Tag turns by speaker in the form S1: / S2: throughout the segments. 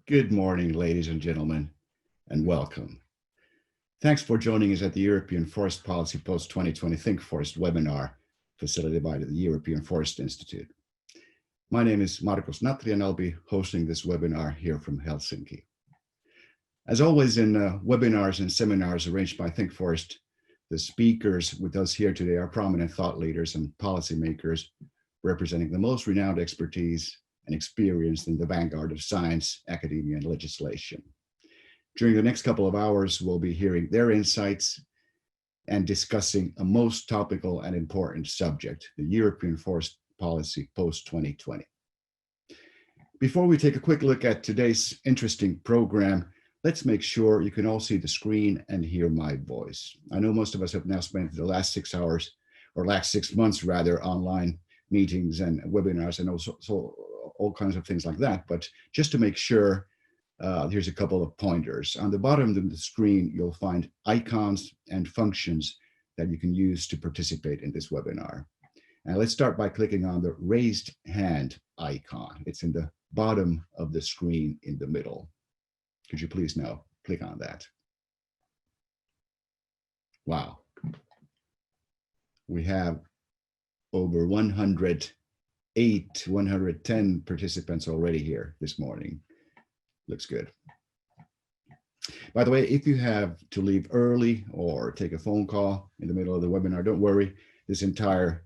S1: Good morning, ladies and gentlemen, and welcome. Thanks for joining us at the European Forest Policy Post-2020 ThinkForest webinar facilitated by the European Forest Institute. My name is Marc, and I'll be hosting this webinar here from Helsinki. As always in webinars and seminars arranged by ThinkForest, the speakers with us here today are prominent thought leaders and policymakers representing the most renowned expertise and experience in the vanguard of science, academia, and legislation. During the next couple of hours, we'll be hearing their insights and discussing a most topical and important subject, the European Forest Policy post-2020. Before we take a quick look at today's interesting program, let's make sure you can all see the screen and hear my voice. I know most of us have now spent the last 6 hours, or last 6 months rather, online meetings and webinars and also all kinds of things like that. But just to make sure, here's a couple of pointers. On the bottom of the screen, you'll find icons and functions that you can use to participate in this webinar. And let's start by clicking on the raised hand icon. It's in the bottom of the screen in the middle. Could you please now click on that? Wow. We have over 110 participants already here this morning. Looks good. By the way, if you have to leave early or take a phone call in the middle of the webinar, don't worry. This entire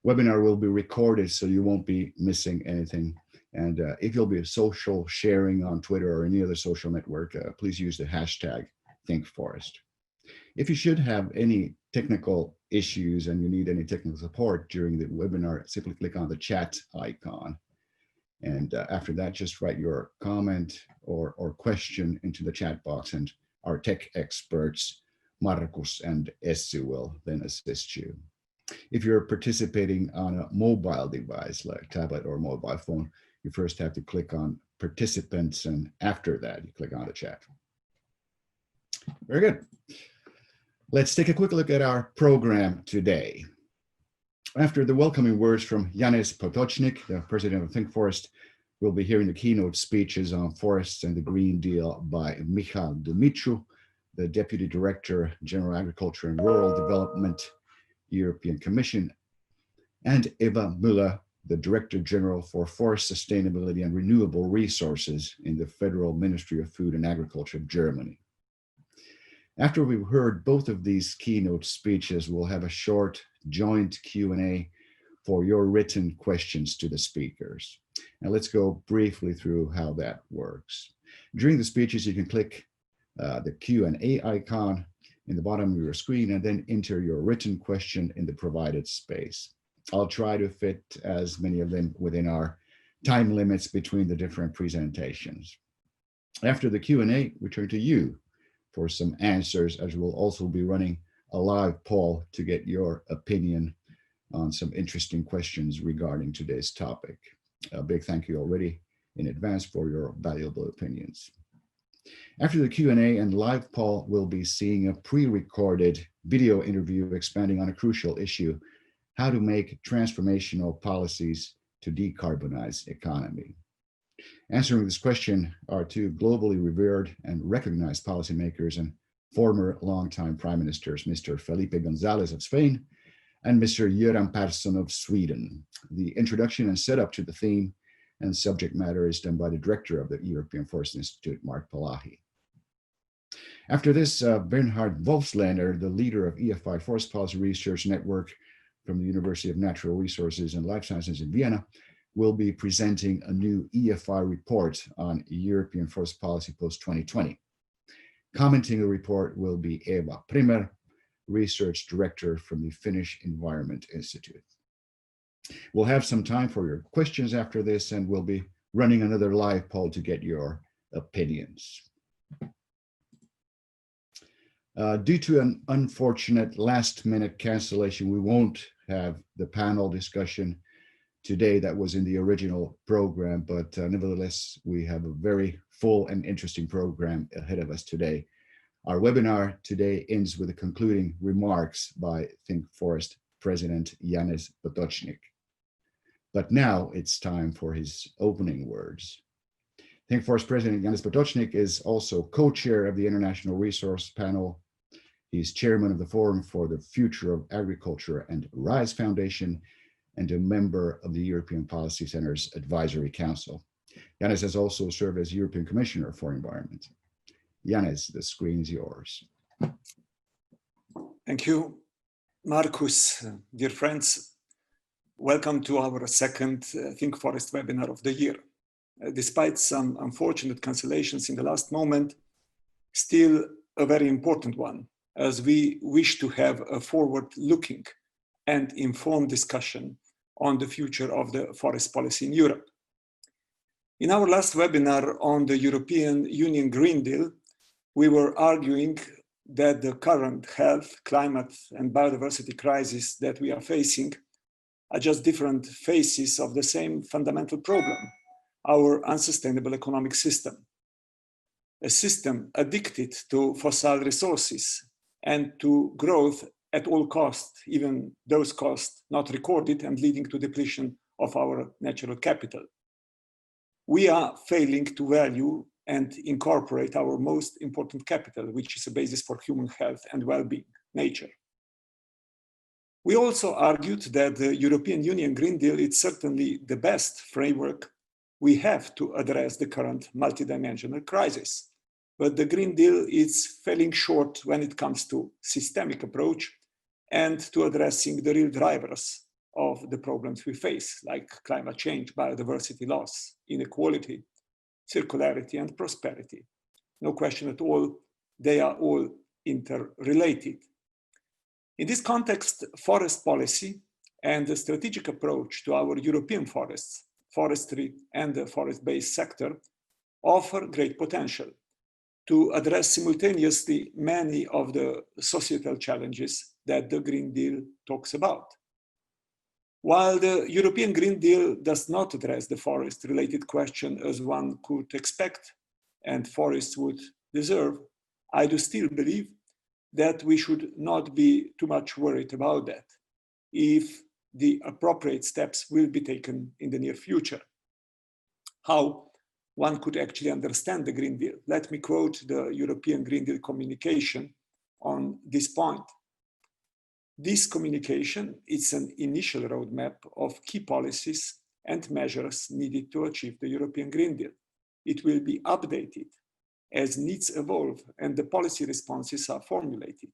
S1: webinar will be recorded, so you won't be missing anything. And if you'll be social sharing on Twitter or any other social network, please use the hashtag ThinkForest. If you should have any technical issues and you need any technical support during the webinar, simply click on the chat icon. And after that, just write your comment or question into the chat box, and our tech experts, Marcus and Essi, will then assist you. If you're participating on a mobile device like tablet or mobile phone, you first have to click on participants, and after that, you click on the chat. Very good. Let's take a quick look at our program today. After the welcoming words from Janez Potočnik, the president of ThinkForest, we'll be hearing the keynote speeches on forests and the Green Deal by Michal Dumitru, the Deputy Director, General Agriculture and Rural Development, European Commission, and Eeva Müller, the Director General for Forest Sustainability and Renewable Resources in the Federal Ministry of Food and Agriculture of Germany. After we've heard both of these keynote speeches, we'll have a short joint Q&A for your written questions to the speakers. Now let's go briefly through how that works. During the speeches, you can click the Q&A icon in the bottom of your screen and then enter your written question in the provided space. I'll try to fit as many of them within our time limits between the different presentations. After the Q&A, we turn to you for some answers, as we'll also be running a live poll to get your opinion on some interesting questions regarding today's topic. A big thank you already in advance for your valuable opinions. After the Q&A and live poll, we'll be seeing a pre-recorded video interview expanding on a crucial issue: how to make transformational policies to decarbonize economy. Answering this question are two globally revered and recognized policymakers and former longtime prime ministers, Mr. Felipe González of Spain and Mr. Göran Persson of Sweden. The introduction and setup to the theme and subject matter is done by the director of the European Forest Institute, Marc Palahí. After this, Bernhard Wolfslehner, the leader of EFI Forest Policy Research Network from the University of Natural Resources and Life Sciences in Vienna, will be presenting a new EFI report on European Forest Policy post-2020. Commenting the report will be Eeva, Primmer, Research Director from the Finnish Environment Institute. We'll have some time for your questions after this, and we'll be running another live poll to get your opinions. Due to an unfortunate last-minute cancellation, we won't have the panel discussion today that was in the original program, but nevertheless, we have a very full and interesting program ahead of us today. Our webinar today ends with the concluding remarks by ThinkForest President Janez Potočnik. But now it's time for his opening words. ThinkForest President Janez Potočnik is also co-chair of the International Resource Panel. He's chairman of the Forum for the Future of Agriculture and RISE Foundation, and a member of the European Policy Center's Advisory Council. Janez has also served as European Commissioner for Environment. Janez, the screen is yours.
S2: Thank you, Marcus. Dear friends, welcome to our second ThinkForest webinar of the year. Despite some unfortunate cancellations in the last moment, still a very important one, as we wish to have a forward-looking and informed discussion on the future of the forest policy in Europe. In our last webinar on the European Union Green Deal, we were arguing that the current health, climate, and biodiversity crisis that we are facing are just different faces of the same fundamental problem: our unsustainable economic system. A system addicted to fossil resources and to growth at all costs, even those costs not recorded and leading to depletion of our natural capital. We are failing to value and incorporate our most important capital, which is a basis for human health and well-being, nature. We also argued that the European Union Green Deal is certainly the best framework we have to address the current multidimensional crisis. But the Green Deal is falling short when it comes to systemic approach and to addressing the real drivers of the problems we face, like climate change, biodiversity loss, inequality, circularity, and prosperity. No question at all, they are all interrelated. In this context, forest policy and the strategic approach to our European forests, forestry, and the forest-based sector offer great potential to address simultaneously many of the societal challenges that the Green Deal talks about. While the European Green Deal does not address the forest-related question as one could expect and forests would deserve, I do still believe that we should not be too much worried about that if the appropriate steps will be taken in the near future. How one could actually understand the Green Deal? Let me quote the European Green Deal communication on this point. This communication is an initial roadmap of key policies and measures needed to achieve the European Green Deal. It will be updated as needs evolve and the policy responses are formulated.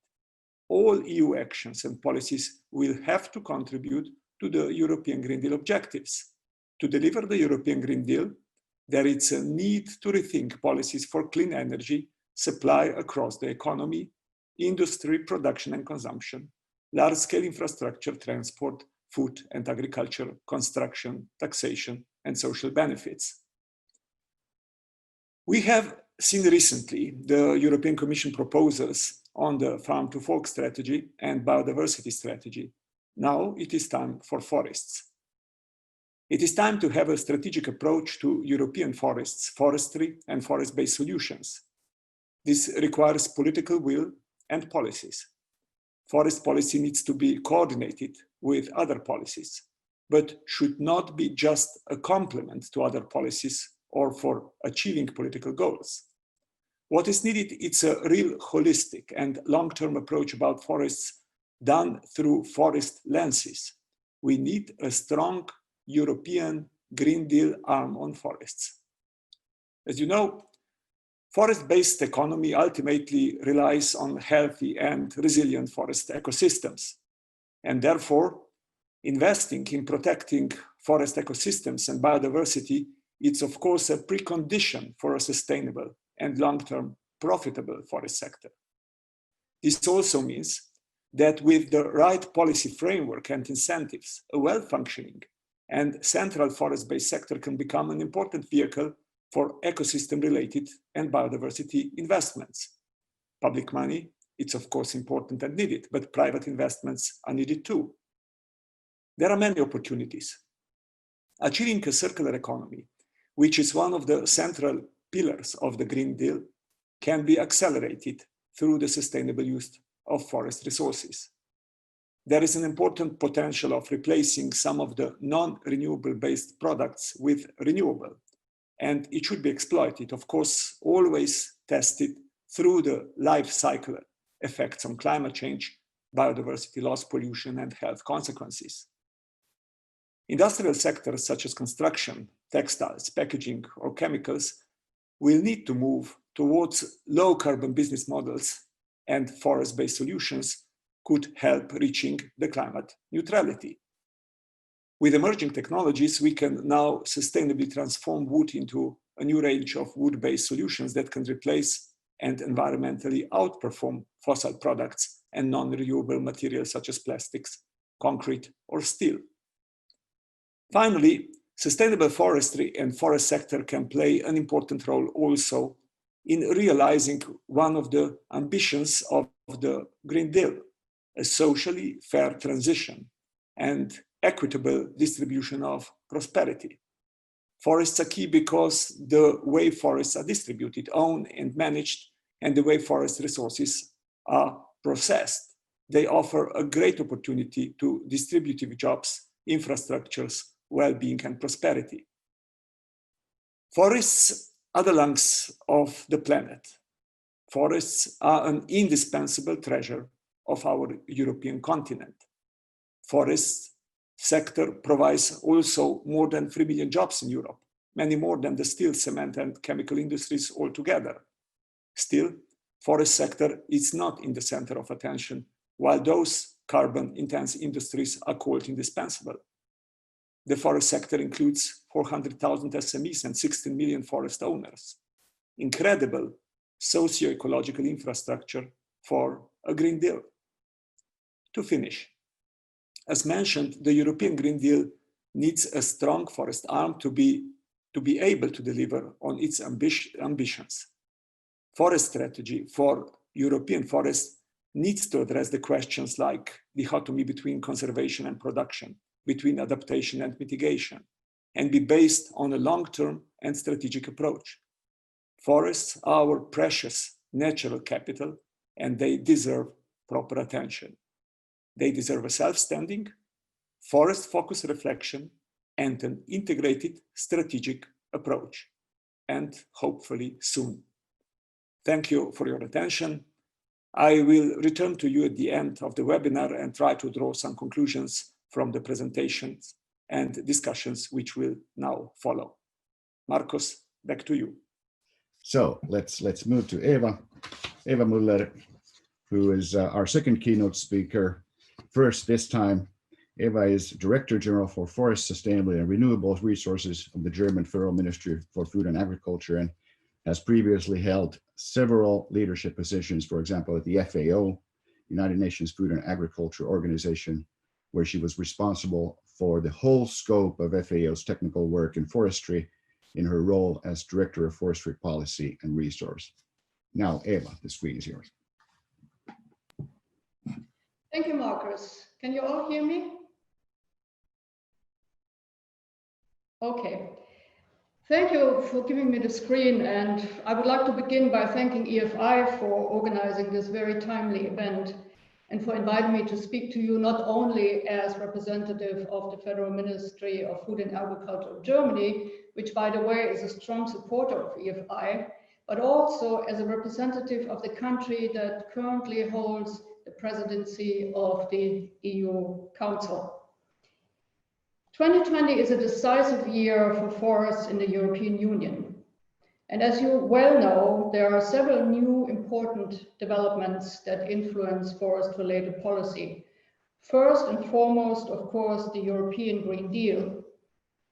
S2: All EU actions and policies will have to contribute to the European Green Deal objectives. To deliver the European Green Deal, there is a need to rethink policies for clean energy supply across the economy, industry, production and consumption, large-scale infrastructure, transport, food and agriculture, construction, taxation, and social benefits. We have seen recently the European Commission proposals on the farm to fork strategy and biodiversity strategy. Now it is time for forests. It is time to have a strategic approach to European forests, forestry, and forest-based solutions. This requires political will and policies. Forest policy needs to be coordinated with other policies, but should not be just a complement to other policies or for achieving political goals. What is needed is a real holistic and long-term approach about forests done through forest lenses. We need a strong European Green Deal arm on forests. As you know, forest-based economy ultimately relies on healthy and resilient forest ecosystems. And therefore, investing in protecting forest ecosystems and biodiversity is of course a precondition for a sustainable and long-term profitable forest sector. This also means that with the right policy framework and incentives, a well-functioning and central forest-based sector can become an important vehicle for ecosystem-related and biodiversity investments. Public money, it's of course important and needed, but private investments are needed too. There are many opportunities. Achieving a circular economy, which is one of the central pillars of the Green Deal, can be accelerated through the sustainable use of forest resources. There is an important potential of replacing some of the non-renewable based products with renewable, and it should be exploited, of course, always tested through the life cycle effects on climate change, biodiversity loss, pollution, and health consequences. Industrial sectors such as construction, textiles, packaging, or chemicals will need to move towards low carbon business models, and forest-based solutions could help reaching the climate neutrality. With emerging technologies, we can now sustainably transform wood into a new range of wood-based solutions that can replace and environmentally outperform fossil products and non-renewable materials such as plastics, concrete, or steel. Finally, sustainable forestry and forest sector can play an important role also in realizing one of the ambitions of the Green Deal, a socially fair transition and equitable distribution of prosperity. Forests are key because the way forests are distributed, owned, and managed, and the way forest resources are processed, they offer a great opportunity to distributive jobs, infrastructures, well-being, and prosperity. Forests are the lungs of the planet. Forests are an indispensable treasure of our European continent. Forest sector provides also more than 3 million jobs in Europe, many more than the steel, cement, and chemical industries altogether. Still, forest sector is not in the center of attention, while those carbon-intense industries are called indispensable. The forest sector includes 400,000 SMEs and 16 million forest owners. Incredible socio-ecological infrastructure for a Green Deal. To finish, as mentioned, the European Green Deal needs a strong forest arm to be able to deliver on its ambitions. Forest strategy for European forests needs to address the questions like dichotomy between conservation and production, between adaptation and mitigation, and be based on a long-term and strategic approach. Forests are our precious natural capital, and they deserve proper attention. They deserve a self-standing, forest-focused reflection and an integrated strategic approach, and hopefully soon. Thank you for your attention. I will return to you at the end of the webinar and try to draw some conclusions from the presentations and discussions which will now follow. Marcus, back to you.
S1: So let's move to Eeva Müller, who is our second keynote speaker. First, this time, Eeva is Director General for Forest Sustainability and Renewable Resources of the German Federal Ministry for Food and Agriculture, and has previously held several leadership positions, for example, at the FAO, United Nations Food and Agriculture Organization, where she was responsible for the whole scope of FAO's technical work in forestry in her role as Director of Forestry Policy and Resource. Now, Eeva, the screen is yours.
S3: Thank you, Marcus. Can you all hear me? Okay. Thank you for giving me the screen, and I would like to begin by thanking EFI for organizing this very timely event and for inviting me to speak to you not only as representative of the Federal Ministry of Food and Agriculture of Germany, which by the way is a strong supporter of EFI, but also as a representative of the country that currently holds the presidency of the EU Council. 2020 is a decisive year for forests in the European Union. And as you well know, there are several new important developments that influence forest-related policy. First and foremost, of course, the European Green Deal.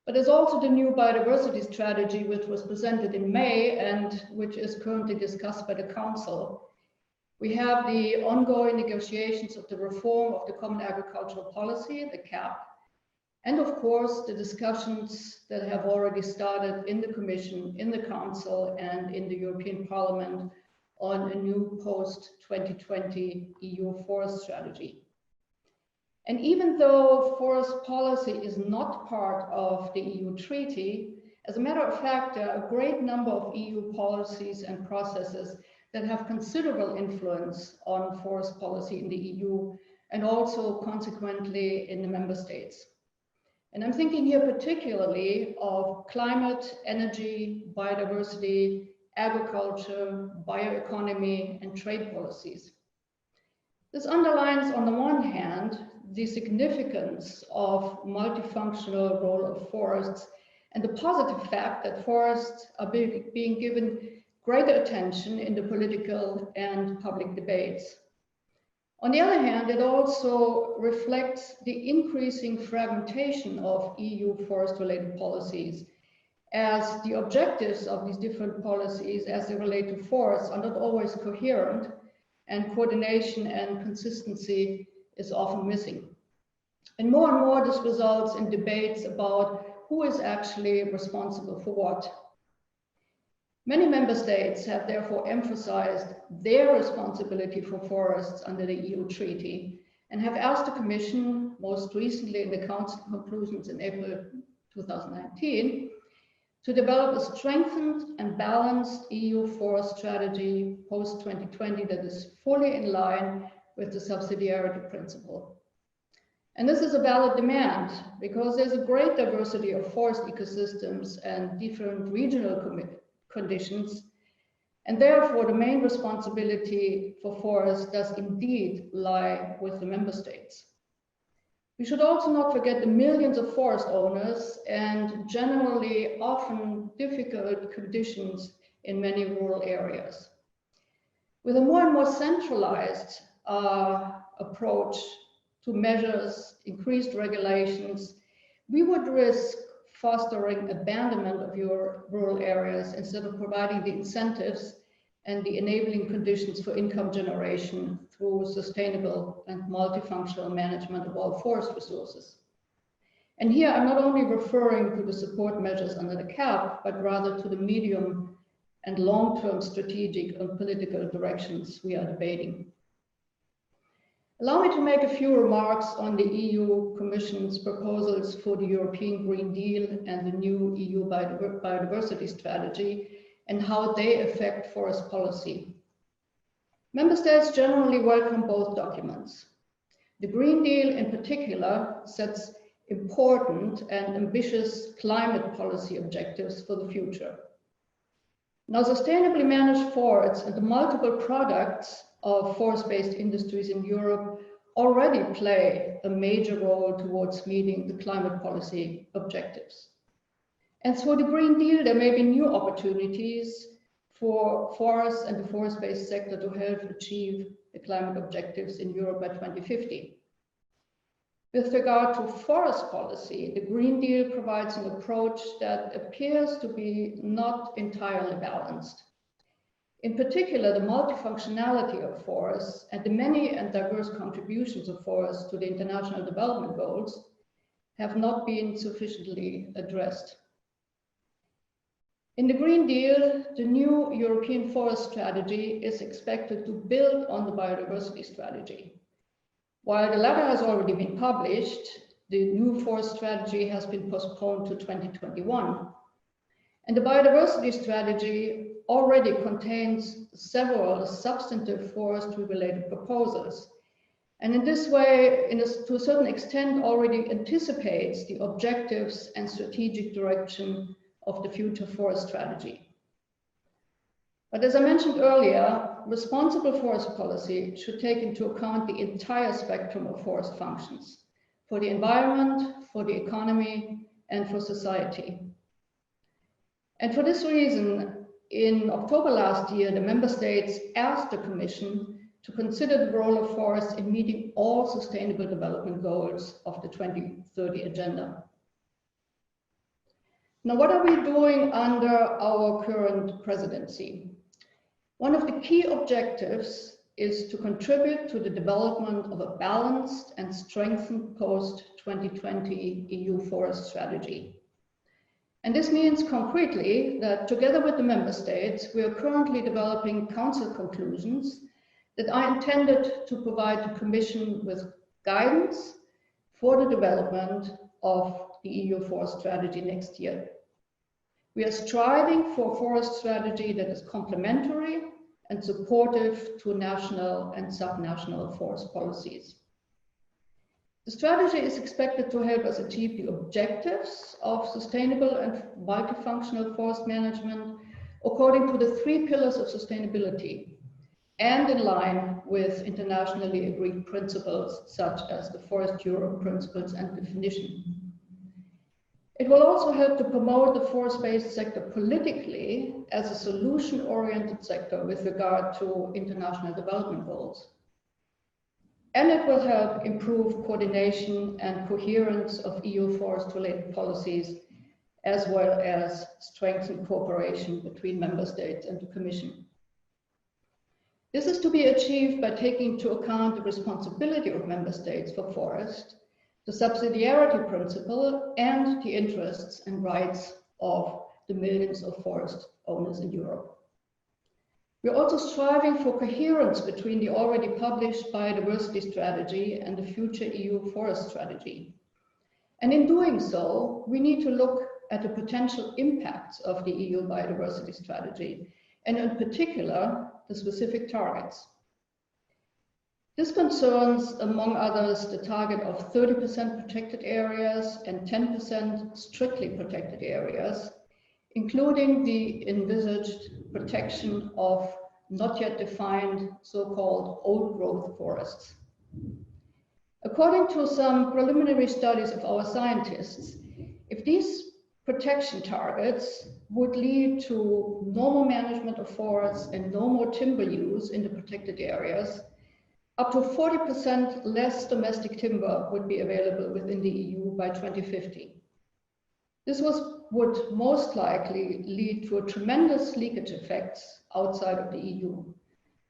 S3: But there's also the new biodiversity strategy, which was presented in May and which is currently discussed by the Council. We have the ongoing negotiations of the reform of the Common Agricultural Policy, the CAP, and of course, the discussions that have already started in the Commission, in the Council, and in the European Parliament on a new post-2020 EU forest strategy. And even though forest policy is not part of the EU treaty, as a matter of fact, there are a great number of EU policies and processes that have considerable influence on forest policy in the EU and also consequently in the member states. And I'm thinking here particularly of climate, energy, biodiversity, agriculture, bioeconomy, and trade policies. This underlines, on the one hand, the significance of multifunctional role of forests and the positive fact that forests are being given greater attention in the political and public debates. On the other hand, it also reflects the increasing fragmentation of EU forest-related policies, as the objectives of these different policies as they relate to forests are not always coherent, and coordination and consistency is often missing. And more this results in debates about who is actually responsible for what. Many member states have therefore emphasized their responsibility for forests under the EU treaty and have asked the Commission, most recently in the Council conclusions in April 2019, to develop a strengthened and balanced EU forest strategy post-2020 that is fully in line with the subsidiarity principle. And this is a valid demand because there's a great diversity of forest ecosystems and different regional conditions, and therefore the main responsibility for forests does indeed lie with the member states. We should also not forget the millions of forest owners and generally often difficult conditions in many rural areas. With a more and more centralized approach to measures, increased regulations, we would risk fostering abandonment of your rural areas instead of providing the incentives and the enabling conditions for income generation through sustainable and multifunctional management of all forest resources. And here I'm not only referring to the support measures under the CAP, but rather to the medium and long-term strategic and political directions we are debating. Allow me to make a few remarks on the EU Commission's proposals for the European Green Deal and the new EU biodiversity strategy and how they affect forest policy. Member states generally welcome both documents. The Green Deal in particular sets important and ambitious climate policy objectives for the future. Now, sustainably managed forests and the multiple products of forest-based industries in Europe already play a major role towards meeting the climate policy objectives. And through the Green Deal, there may be new opportunities for forests and the forest-based sector to help achieve the climate objectives in Europe by 2050. With regard to forest policy, the Green Deal provides an approach that appears to be not entirely balanced. In particular, the multifunctionality of forests and the many and diverse contributions of forests to the international development goals have not been sufficiently addressed. In the Green Deal, the new European forest strategy is expected to build on the biodiversity strategy. While the latter has already been published, the new forest strategy has been postponed to 2021. And the biodiversity strategy already contains several substantive forestry-related proposals. And in this way, to a certain extent, already anticipates the objectives and strategic direction of the future forest strategy. But as I mentioned earlier, responsible forest policy should take into account the entire spectrum of forest functions for the environment, for the economy, and for society. And for this reason, in October last year, the member states asked the Commission to consider the role of forests in meeting all sustainable development goals of the 2030 agenda. Now, what are we doing under our current presidency? One of the key objectives is to contribute to the development of a balanced and strengthened post-2020 EU forest strategy. And this means concretely that together with the member states, we are currently developing council conclusions that are intended to provide the Commission with guidance for the development of the EU forest strategy next year. We are striving for a forest strategy that is complementary and supportive to national and subnational forest policies. The strategy is expected to help us achieve the objectives of sustainable and multifunctional forest management according to the 3 pillars of sustainability and in line with internationally agreed principles such as the Forest Europe principles and definition. It will also help to promote the forest-based sector politically as a solution-oriented sector with regard to international development goals. And it will help improve coordination and coherence of EU forest-related policies, as well as strengthen cooperation between member states and the Commission. This is to be achieved by taking into account the responsibility of member states for forest, the subsidiarity principle, and the interests and rights of the millions of forest owners in Europe. We're also striving for coherence between the already published biodiversity strategy and the future EU forest strategy. And in doing so, we need to look at the potential impacts of the EU biodiversity strategy, and in particular, the specific targets. This concerns, among others, the target of 30% protected areas and 10% strictly protected areas, including the envisaged protection of not yet defined so-called old growth forests. According to some preliminary studies of our scientists, if these protection targets would lead to normal management of forests and no more timber use in the protected areas, up to 40% less domestic timber would be available within the EU by 2050. This would most likely lead to a tremendous leakage effects outside of the EU.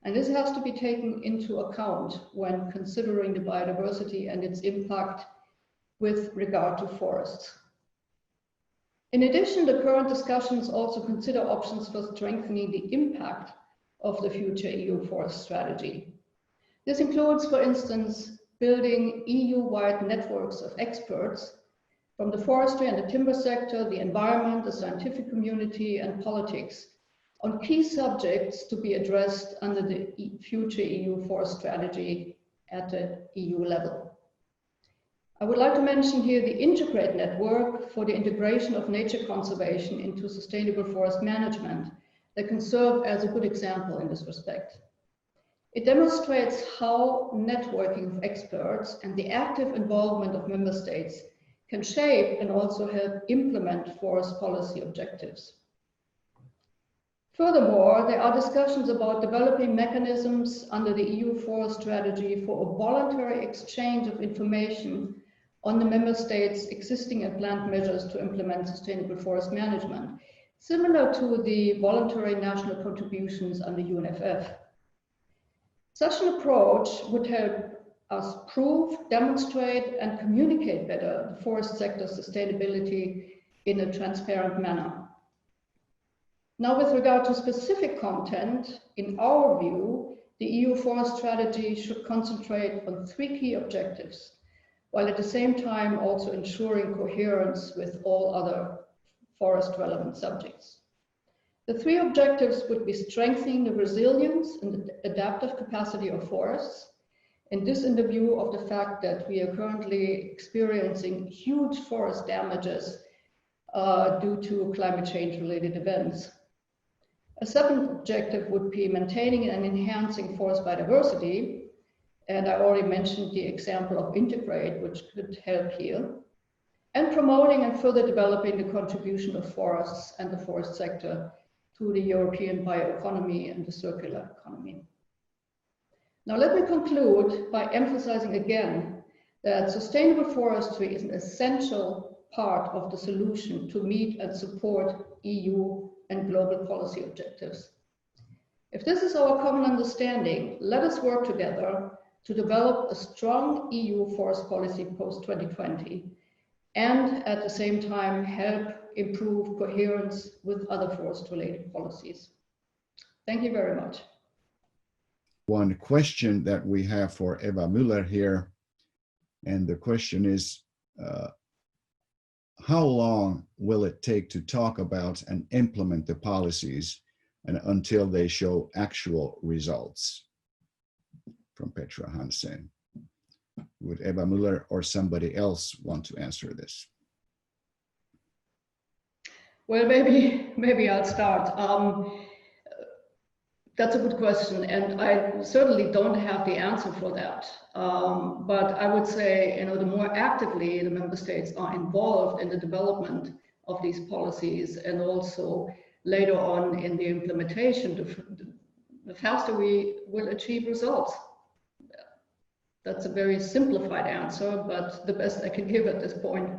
S3: And this has to be taken into account when considering the biodiversity and its impact with regard to forests. In addition, the current discussions also consider options for strengthening the impact of the future EU forest strategy. This includes, for instance, building EU-wide networks of experts from the forestry and the timber sector, the environment, the scientific community, and politics on key subjects to be addressed under the future EU forest strategy at the EU level. I would like to mention here the Integrate network for the integration of nature conservation into sustainable forest management that can serve as a good example in this respect. It demonstrates how networking of experts and the active involvement of member states can shape and also help implement forest policy objectives. Furthermore, there are discussions about developing mechanisms under the EU forest strategy for a voluntary exchange of information on the member states' existing and planned measures to implement sustainable forest management, similar to the voluntary national contributions under UNFF. Such an approach would help us prove, demonstrate, and communicate better the forest sector's sustainability in a transparent manner. Now, with regard to specific content, in our view, the EU forest strategy should concentrate on 3 key objectives, while at the same time also ensuring coherence with all other forest relevant subjects. The 3 objectives would be strengthening the resilience and the adaptive capacity of forests, and this in the view of the fact that we are currently experiencing huge forest damages due to climate change related events. A second objective would be maintaining and enhancing forest biodiversity, and I already mentioned the example of Integrate, which could help here, and promoting and further developing the contribution of forests and the forest sector to the European bioeconomy and the circular economy. Now let me conclude by emphasizing again that sustainable forestry is an essential part of the solution to meet and support EU and global policy objectives. If this is our common understanding, let us work together to develop a strong EU forest policy post-2020 and at the same time help improve coherence with other forest-related policies. Thank you very much.
S1: One question that we have for Eeva Müller here, and the question is, how long will it take to talk about and implement the policies and until they show actual results? From Petra Hansen. Would Eeva Müller or somebody else want to answer this?
S3: Well, maybe I'll start. That's a good question, and I certainly don't have the answer for that. But I would say, you know, the more actively the member states are involved in the development of these policies, and also later on in the implementation, the faster we will achieve results. That's a very simplified answer, but the best I can give at this point.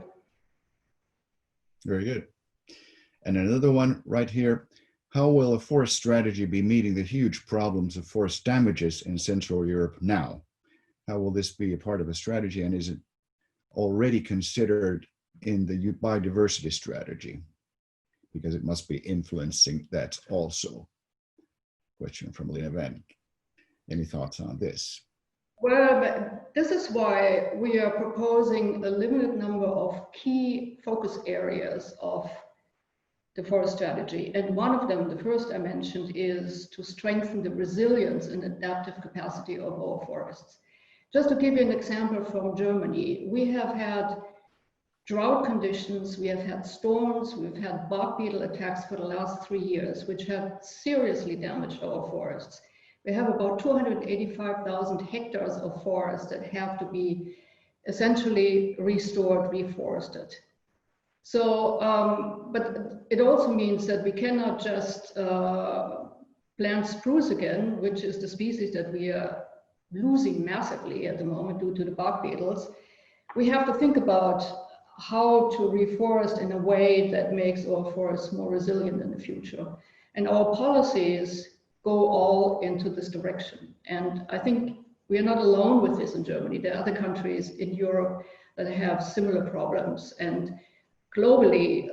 S1: Very good. And another one right here. How will a forest strategy be meeting the huge problems of forest damages in Central Europe now? How will this be a part of a strategy, and is it already considered in the biodiversity strategy? Because it must be influencing that also. Question from Lena Van. Any thoughts on this?
S3: Well, this is why we are proposing a limited number of key focus areas of the forest strategy. And one of them, the first I mentioned, is to strengthen the resilience and adaptive capacity of our forests. Just to give you an example from Germany, we have had drought conditions, we have had storms, we've had bark beetle attacks for the last 3 years, which have seriously damaged our forests. We have about 285,000 hectares of forest that have to be essentially restored, reforested. So, but it also means that we cannot just plant spruce again, which is the species that we are losing massively at the moment due to the bark beetles. We have to think about how to reforest in a way that makes our forests more resilient in the future. And our policies go all into this direction. And I think we are not alone with this in Germany. There are other countries in Europe that have similar problems. And globally,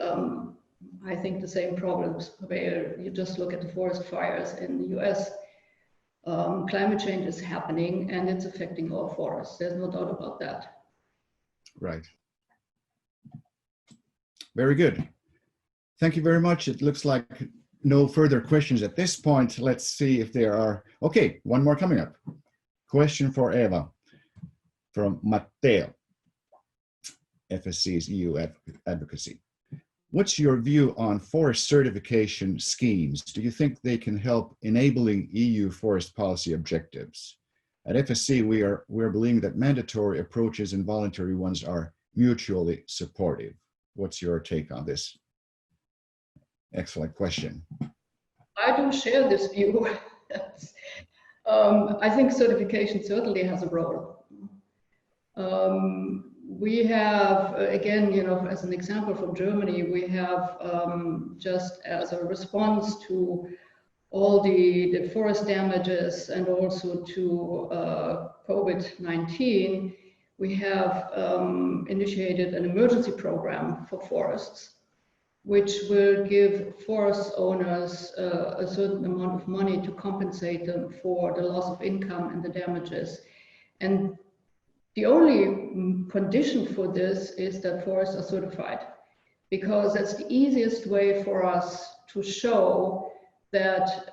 S3: I think the same problems prevail. You just look at the forest fires in the US. Climate change is happening and it's affecting our forests. There's no doubt about that.
S1: Right. Very good. Thank you very much. It looks like no further questions at this point. Let's see if there are. Okay, one more coming up. Question for Eeva from Matteo, FSC's EU advocacy. What's your view on forest certification schemes? Do you think they can help enabling EU forest policy objectives? At FSC, we're believing that mandatory approaches and voluntary ones are mutually supportive. What's your take on this? Excellent question.
S3: I do share this view. I think certification certainly has a role. We have, again, you know, as an example from Germany, we have just as a response to all the forest damages and also to COVID-19, we have initiated an emergency program for forests, which will give forest owners a certain amount of money to compensate them for the loss of income and the damages. And the only condition for this is that forests are certified, because that's the easiest way for us to show that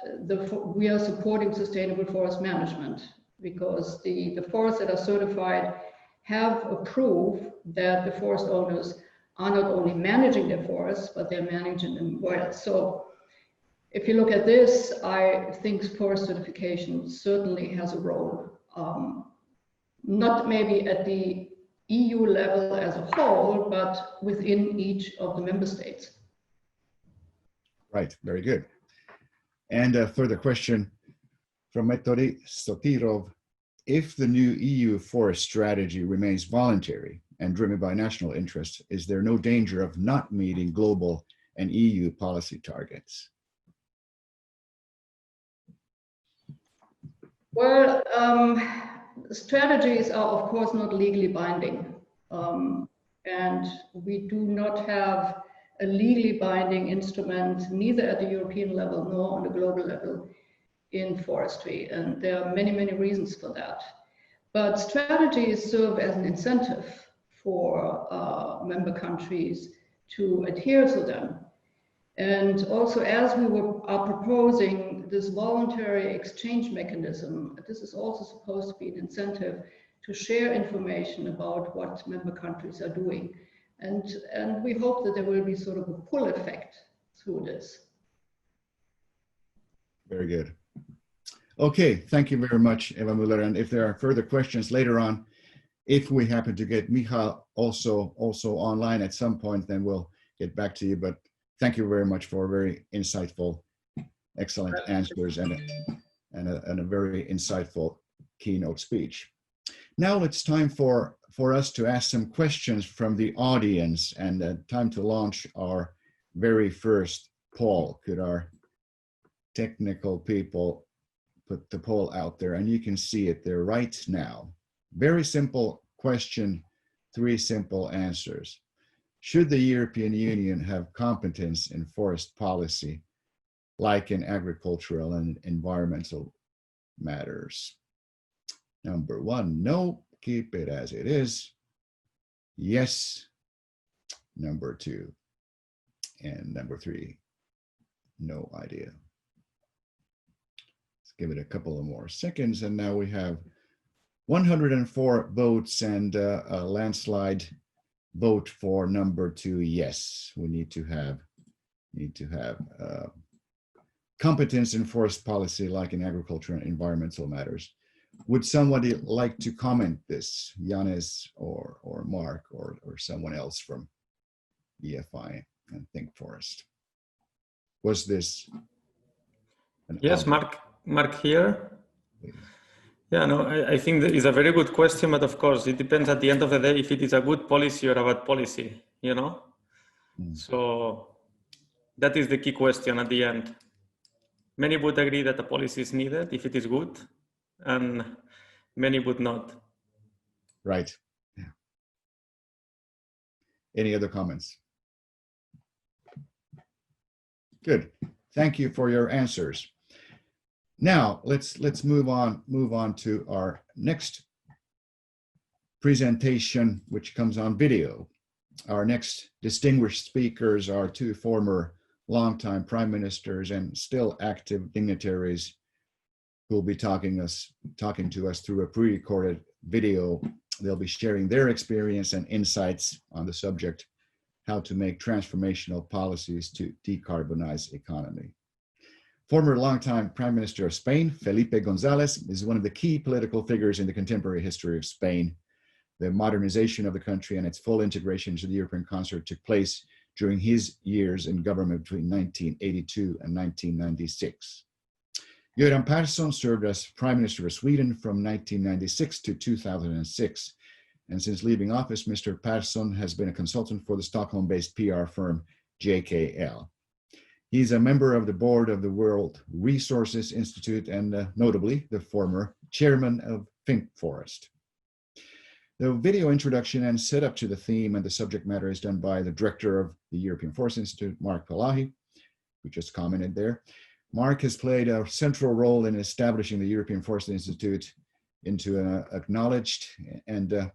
S3: we are supporting sustainable forest management, because the forests that are certified have a proof that the forest owners are not only managing their forests, but they're managing them well. So if you look at this, I think forest certification certainly has a role. Not maybe at the EU level as a whole, but within each of the member states.
S1: Right, very good. And a further question from Metodi Sotirov. If the new EU forest strategy remains voluntary and driven by national interests, is there no danger of not meeting global and EU policy targets?
S3: Well, strategies are of course not legally binding, and we do not have a legally binding instrument, neither at the European level nor on the global level in forestry, and there are many, many reasons for that. But strategies serve as an incentive for member countries to adhere to them. And also, as we are proposing this voluntary exchange mechanism, this is also supposed to be an incentive to share information about what member countries are doing. And we hope that there will be sort of a pull effect through this.
S1: Very good. Okay, thank you very much, Eeva Müller. And if there are further questions later on, if we happen to get Michal also online at some point, then we'll get back to you. But thank you very much for very insightful, excellent answers and a very insightful keynote speech. Now it's time for us to ask some questions from the audience, and time to launch our very first poll. Could our technical people put the poll out there? And you can see it there right now. Very simple question, 3 simple answers. Should the European Union have competence in forest policy, like in agricultural and environmental matters? Number 1, no, keep it as it is. Yes, number 2. And number 3, no idea. Let's give it a couple of more seconds. And now we have 104 votes and a landslide vote for number 2, yes. We need to have competence in forest policy, like in agriculture and environmental matters. Would somebody like to comment this? Janez or Marc or someone else from EFI and ThinkForest? Was this?
S4: Yes, Marc here. Yeah, no, I think that is a very good question, but of course, it depends at the end of the day if it is a good policy or a bad policy, you know? So that is the key question at the end. Many would agree that a policy is needed if it is good, and many would not.
S1: Right. Yeah. Any other comments? Good. Thank you for your answers. Now let's move on to our next presentation, which comes on video. Our next distinguished speakers are 2 former longtime prime ministers and still active dignitaries who will be talking to us through a pre-recorded video. They'll be sharing their experience and insights on the subject, how to make transformational policies to decarbonize economy. Former longtime Prime Minister of Spain, Felipe González, is one of the key political figures in the contemporary history of Spain. The modernization of the country and its full integration into the European concert took place during his years in government between 1982 and 1996. Göran Persson served as Prime Minister of Sweden from 1996 to 2006. And since leaving office, Mr. Persson has been a consultant for the Stockholm-based PR firm JKL. He's a member of the board of the World Resources Institute and notably the former chairman of ThinkForest. The video introduction and setup to the theme and the subject matter is done by the director of the European Forest Institute, Marc Palahí, who just commented there. Marc has played a central role in establishing the European Forest Institute into an acknowledged and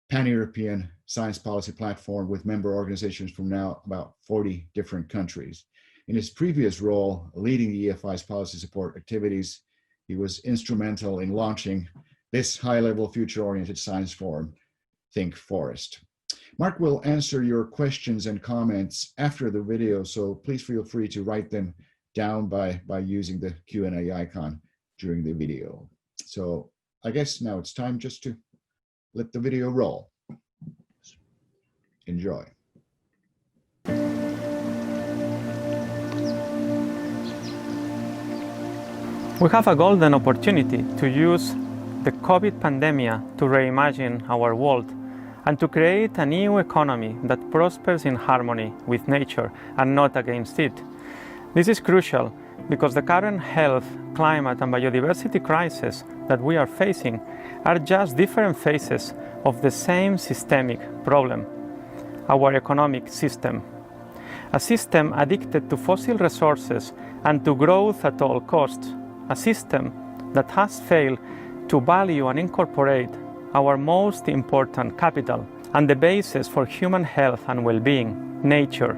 S1: pan-European science policy platform with member organizations from now about 40 different countries. In his previous role, leading the EFI's policy support activities, he was instrumental in launching this high-level future-oriented science forum, ThinkForest. Marc will answer your questions and comments after the video, so please feel free to write them down by using the Q&A icon during the video. So I guess now it's time just to let the video roll. Enjoy.
S5: We have a golden opportunity to use the COVID pandemic to reimagine our world and to create a new economy that prospers in harmony with nature and not against it. This is crucial because the current health, climate and biodiversity crisis that we are facing are just different phases of the same systemic problem, our economic system. A system addicted to fossil resources and to growth at all costs, a system that has failed to value and incorporate our most important capital and the basis for human health and well-being, nature.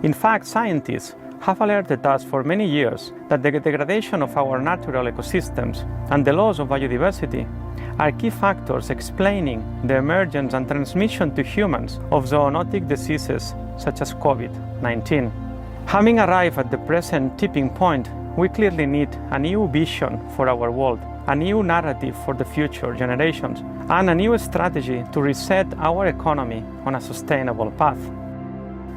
S5: In fact, scientists have alerted us for many years that the degradation of our natural ecosystems and the loss of biodiversity are key factors explaining the emergence and transmission to humans of zoonotic diseases such as COVID-19. Having arrived at the present tipping point, we clearly need a new vision for our world, a new narrative for the future generations, and a new strategy to reset our economy on a sustainable path.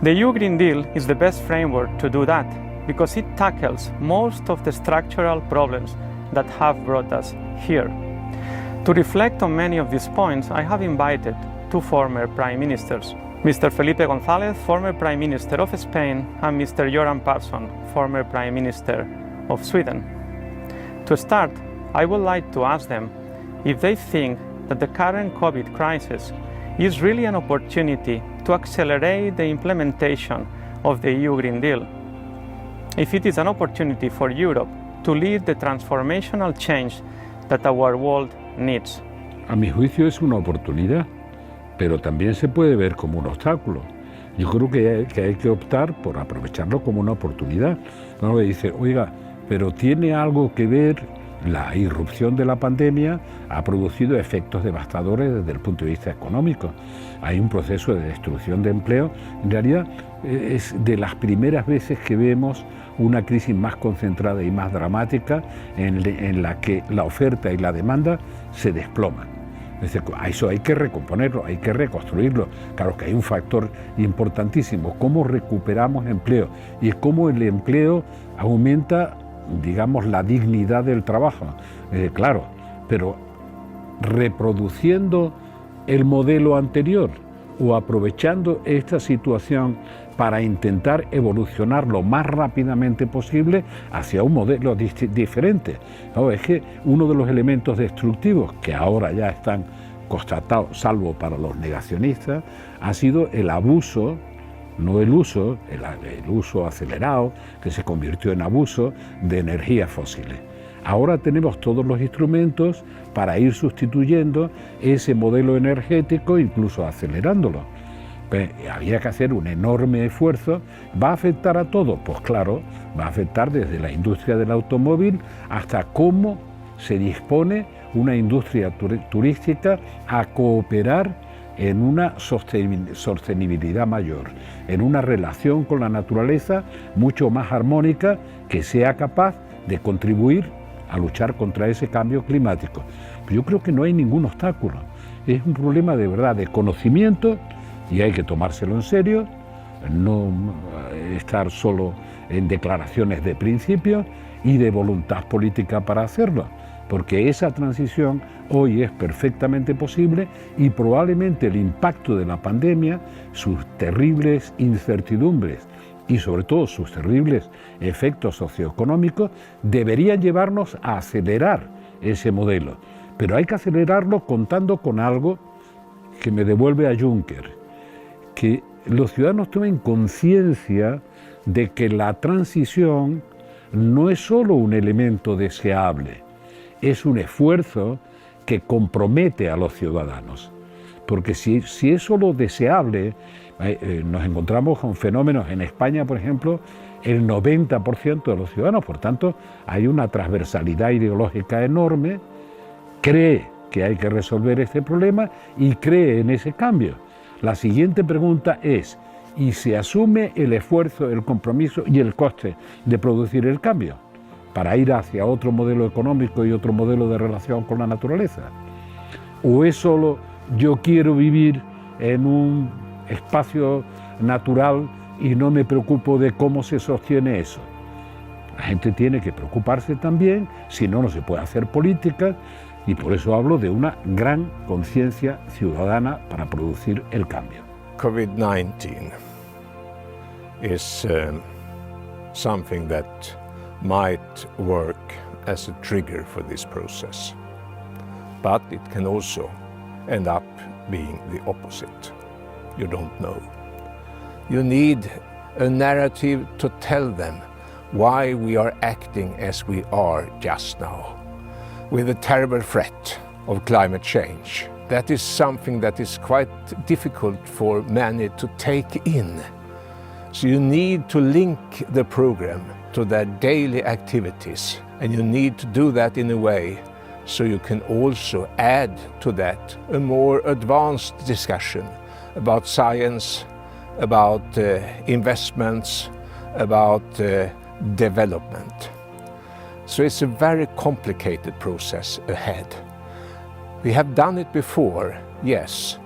S5: The EU Green Deal is the best framework to do that because it tackles most of the structural problems that have brought us here. To reflect on many of these points, I have invited two former Prime Ministers, Mr. Felipe González, former Prime Minister of Spain, and Mr. Göran Persson, former Prime Minister of Sweden. To start, I would like to ask them if they think that the current COVID crisis is really an opportunity to accelerate the implementation of the EU Green Deal, if it is an opportunity for Europe to lead the transformational change that our world needs.
S6: A mi juicio es una oportunidad, pero también se puede ver como un obstáculo. Yo creo que hay que optar por aprovecharlo como una oportunidad. Uno le dice, oiga, pero tiene algo que ver. La irrupción de la pandemia ha producido efectos devastadores desde el punto de vista económico. Hay un proceso de destrucción de empleo. En realidad es de las primeras veces que vemos una crisis más concentrada y más dramática en la que la oferta y la demanda se desploman. Es decir, eso hay que recomponerlo, hay que reconstruirlo. Claro que hay un factor importantísimo, cómo recuperamos empleo y cómo el empleo aumenta, digamos, la dignidad del trabajo, claro, pero reproduciendo el modelo anterior o aprovechando esta situación para intentar evolucionar lo más rápidamente posible hacia un modelo diferente. No, es que uno de los elementos destructivos que ahora ya están constatados, salvo para los negacionistas, ha sido el abuso, no el uso, el uso acelerado, que se convirtió en abuso de energías fósiles. Ahora tenemos todos los instrumentos para ir sustituyendo ese modelo energético, incluso acelerándolo. Pues había que hacer un enorme esfuerzo. ¿Va a afectar a todo? Pues claro, va a afectar desde la industria del automóvil hasta cómo se dispone una industria turística a cooperar en una sostenibilidad mayor, en una relación con la naturaleza mucho más armónica que sea capaz de contribuir a luchar contra ese cambio climático. Yo creo que no hay ningún obstáculo, es un problema de verdad de conocimiento y hay que tomárselo en serio, no estar solo en declaraciones de principio y de voluntad política para hacerlo, porque esa transición hoy es perfectamente posible y probablemente el impacto de la pandemia, sus terribles incertidumbres y sobre todo sus terribles efectos socioeconómicos deberían llevarnos a acelerar ese modelo. Pero hay que acelerarlo contando con algo que me devuelve a Juncker, que los ciudadanos tomen conciencia de que la transición no es solo un elemento deseable, es un esfuerzo que compromete a los ciudadanos. Porque si es solo deseable, nos encontramos con fenómenos en España, por ejemplo, el 90% de los ciudadanos, por tanto, hay una transversalidad ideológica enorme, cree que hay que resolver este problema y cree en ese cambio. La siguiente pregunta es, ¿y se asume el esfuerzo, el compromiso y el coste de producir el cambio para ir hacia otro modelo económico y otro modelo de relación con la naturaleza? ¿O es solo yo quiero vivir en un espacio natural y no me preocupo de cómo se sostiene eso? La gente tiene que preocuparse también, si no, no se puede hacer política, y por eso hablo de una gran conciencia ciudadana para producir el cambio.
S7: COVID-19 is something that might work as a trigger for this process, but it can also end up being the opposite. You don't know. You need a narrative to tell them why we are acting as we are just now, with the terrible threat of climate change. That is something that is quite difficult for many to take in. So you need to link the program to their daily activities, and you need to do that in a way so you can also add to that a more advanced discussion about science, about investments, about development. So it's a very complicated process ahead. We have done it before, yes,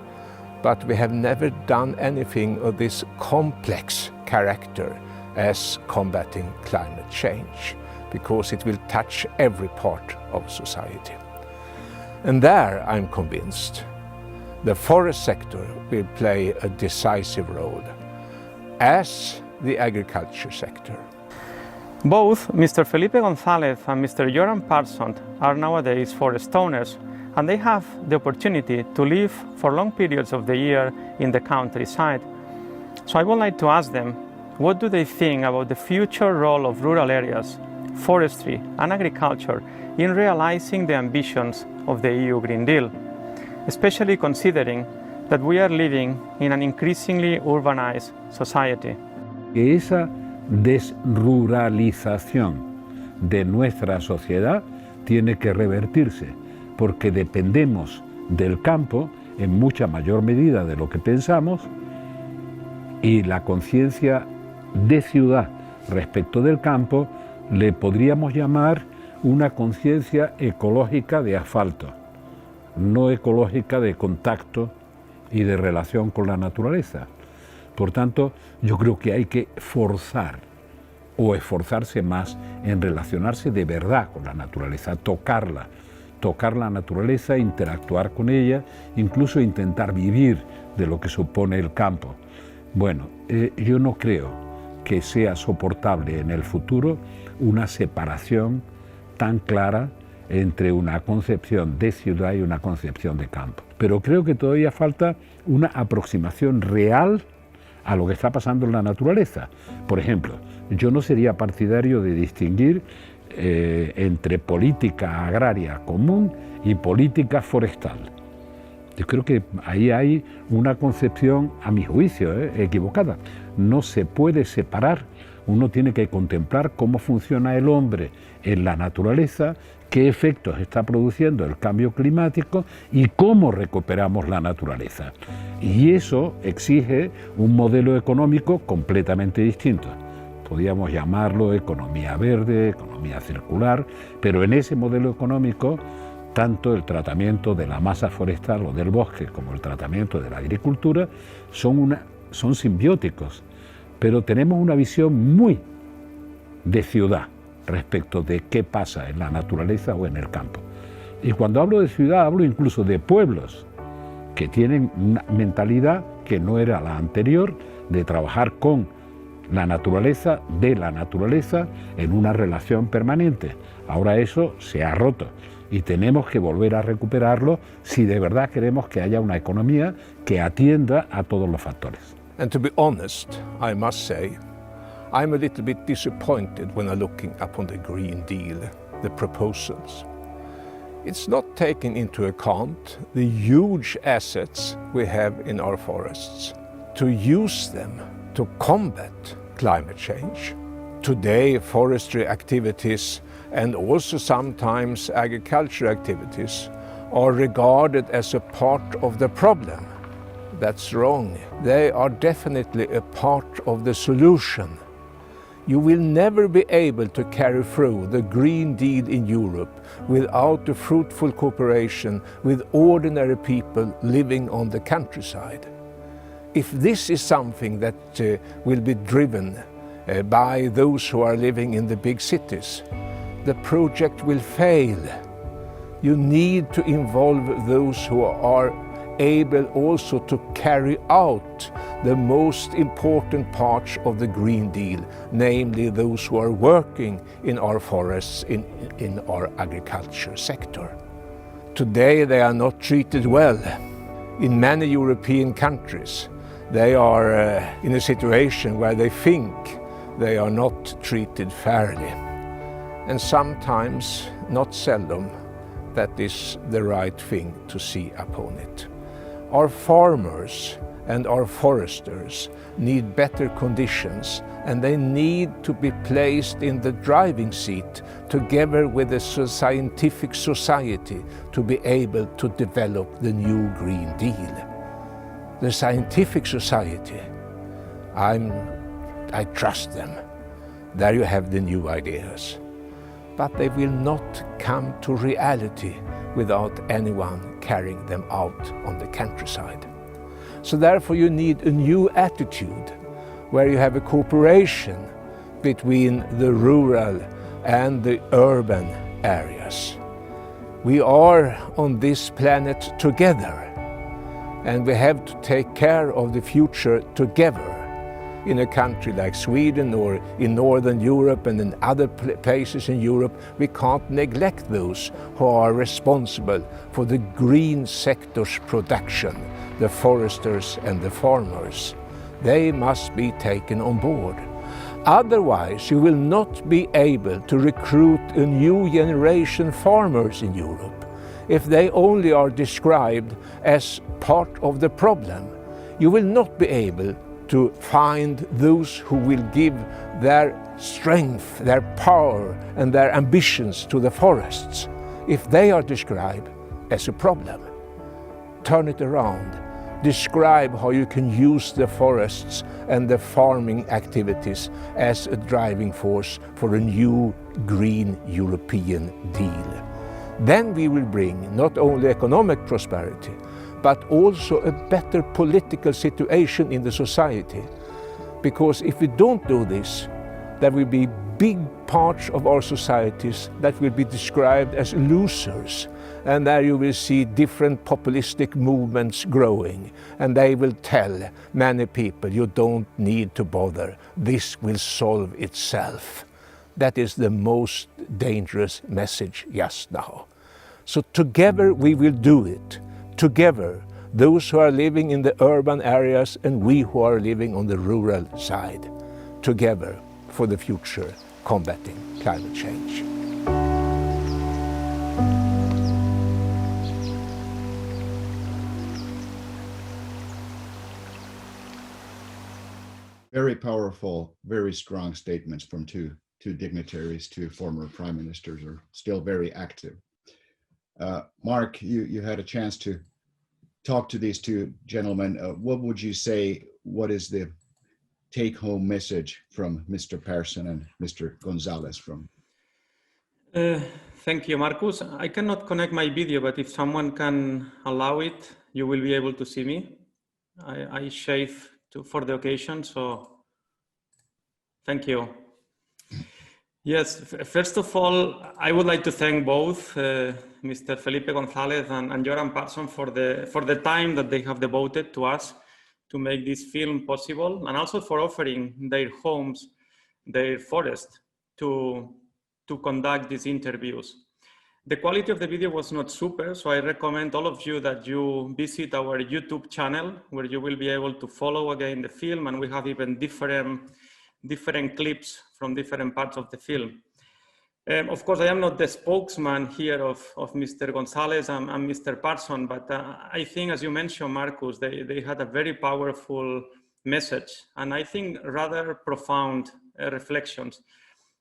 S7: but we have never done anything of this complex character as combating climate change, because it will touch every part of society. And there, I'm convinced, the forest sector will play a decisive role, as the agriculture sector.
S5: Both Mr. Felipe González and Mr. Göran Persson are nowadays forest owners, and they have the opportunity to live for long periods of the year in the countryside. So I would like to ask them, what do they think about the future role of rural areas, forestry and agriculture in realizing the ambitions of the EU Green Deal, especially considering that we are living in an increasingly urbanized society?
S6: Esa desruralización de nuestra sociedad tiene que revertirse, porque dependemos del campo en mucha mayor medida de lo que pensamos, y la conciencia de ciudad respecto del campo le podríamos llamar una conciencia ecológica de asfalto, no ecológica de contacto y de relación con la naturaleza. Por tanto, yo creo que hay que forzar o esforzarse más en relacionarse de verdad con la naturaleza, tocar la naturaleza, interactuar con ella, incluso intentar vivir de lo que supone el campo. Bueno, yo no creo que sea soportable en el futuro una separación tan clara entre una concepción de ciudad y una concepción de campo. Pero creo que todavía falta una aproximación real a lo que está pasando en la naturaleza. Por ejemplo, yo no sería partidario de distinguir entre política agraria común y política forestal. Yo creo que ahí hay una concepción, a mi juicio, equivocada. No se puede separar. Uno tiene que contemplar cómo funciona el hombre en la naturaleza, qué efectos está produciendo el cambio climático y cómo recuperamos la naturaleza. Y eso exige un modelo económico completamente distinto. Podríamos llamarlo economía verde, economía circular, pero en ese modelo económico, tanto el tratamiento de la masa forestal o del bosque como el tratamiento de la agricultura son simbióticos, pero tenemos una visión muy de ciudad respecto de qué pasa en la naturaleza o en el campo. Y cuando hablo de ciudad, hablo incluso de pueblos que tienen una mentalidad que no era la anterior, de trabajar con la naturaleza, de la naturaleza, en una relación permanente. Ahora eso se ha roto y tenemos que volver a recuperarlo si de verdad queremos que haya una economía que atienda a todos los factores.
S7: And to be honest, I must say, I'm a little bit disappointed when I'm looking upon the Green Deal, the proposals. It's not taking into account the huge assets we have in our forests, to use them to combat climate change. Today, forestry activities and also sometimes agriculture activities are regarded as a part of the problem. That's wrong. They are definitely a part of the solution. You will never be able to carry through the Green Deal in Europe without a fruitful cooperation with ordinary people living on the countryside. If this is something that will be driven by those who are living in the big cities, the project will fail. You need to involve those who are able also to carry out the most important parts of the Green Deal, namely those who are working in our forests, in our agriculture sector. Today they are not treated well. In many European countries, they are in a situation where they think they are not treated fairly. And sometimes, not seldom, that is the right thing to see upon it. Our farmers and our foresters need better conditions, and they need to be placed in the driving seat together with the scientific society to be able to develop the new Green Deal. The scientific society, I trust them. There you have the new ideas. But they will not come to reality without anyone carrying them out on the countryside. So therefore you need a new attitude where you have a cooperation between the rural and the urban areas. We are on this planet together, and we have to take care of the future together. In a country like Sweden or in Northern Europe and in other places in Europe, we can't neglect those who are responsible for the green sector's production, the foresters and the farmers. They must be taken on board. Otherwise, you will not be able to recruit a new generation farmers in Europe. If they only are described as part of the problem, you will not be able to find those who will give their strength, their power and their ambitions to the forests. If they are described as a problem, turn it around. Describe how you can use the forests and the farming activities as a driving force for a new green European deal. Then we will bring not only economic prosperity, but also a better political situation in the society. Because if we don't do this, there will be big parts of our societies that will be described as losers. And there you will see different populistic movements growing. And they will tell many people, you don't need to bother. This will solve itself. That is the most dangerous message just now. So together we will do it. Together, those who are living in the urban areas and we who are living on the rural side, together for the future, combating climate change.
S1: Very powerful, very strong statements from two dignitaries, two former prime ministers, are still very active. Marc, you had a chance to talk to these two gentlemen. What would you say, what is the take-home message from Mr. Persson and Mr. González from?
S4: Thank you, Marcus. I cannot connect my video, but if someone can allow it, you will be able to see me. I shave for the occasion, so thank you. Yes, first of all, I would like to thank both Mr. Felipe González and Göran Persson for the time that they have devoted to us to make this film possible, and also for offering their homes, their forest, to conduct these interviews. The quality of the video was not super, so I recommend all of you that you visit our YouTube channel, where you will be able to follow again the film, and we have even different clips from different parts of the film. Of course, I am not the spokesman here of Mr. González and Mr. Persson, but I think, as you mentioned, Marcus, they had a very powerful message, and I think rather profound reflections.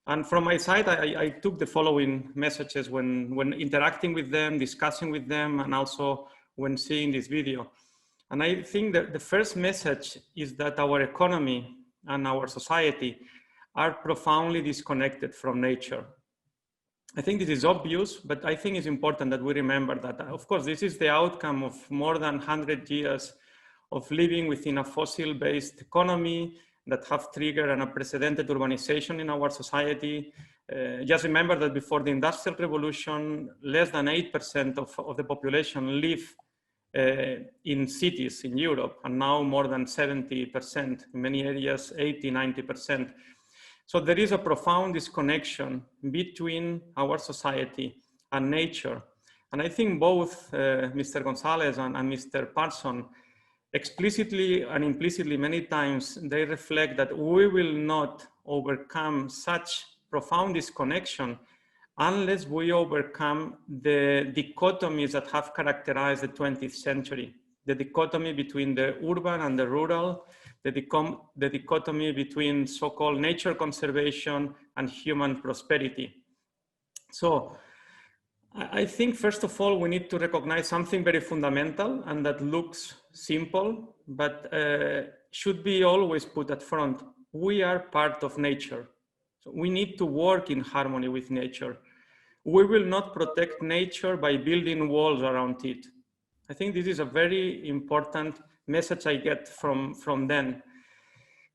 S4: And from my side, I took the following messages when interacting with them, discussing with them, and also when seeing this video. And I think that the first message is that our economy and our society are profoundly disconnected from nature. I think this is obvious, but I think it's important that we remember that, of course, this is the outcome of more than 100 years of living within a fossil-based economy that have triggered an unprecedented urbanization in our society. Just remember that before the Industrial Revolution, less than 8% of the population live in cities in Europe, and now more than 70%, in many areas 80, 90%. So there is a profound disconnection between our society and nature. And I think both Mr. González and Mr. Persson, explicitly and implicitly many times, they reflect that we will not overcome such profound disconnection unless we overcome the dichotomies that have characterized the 20th century. the dichotomy between the urban and the rural, the dichotomy between so-called nature conservation and human prosperity. So I think, first of all, we need to recognize something very fundamental and that looks simple, but should be always put at front. We are part of nature. So we need to work in harmony with nature. We will not protect nature by building walls around it. I think this is a very important message I get from them.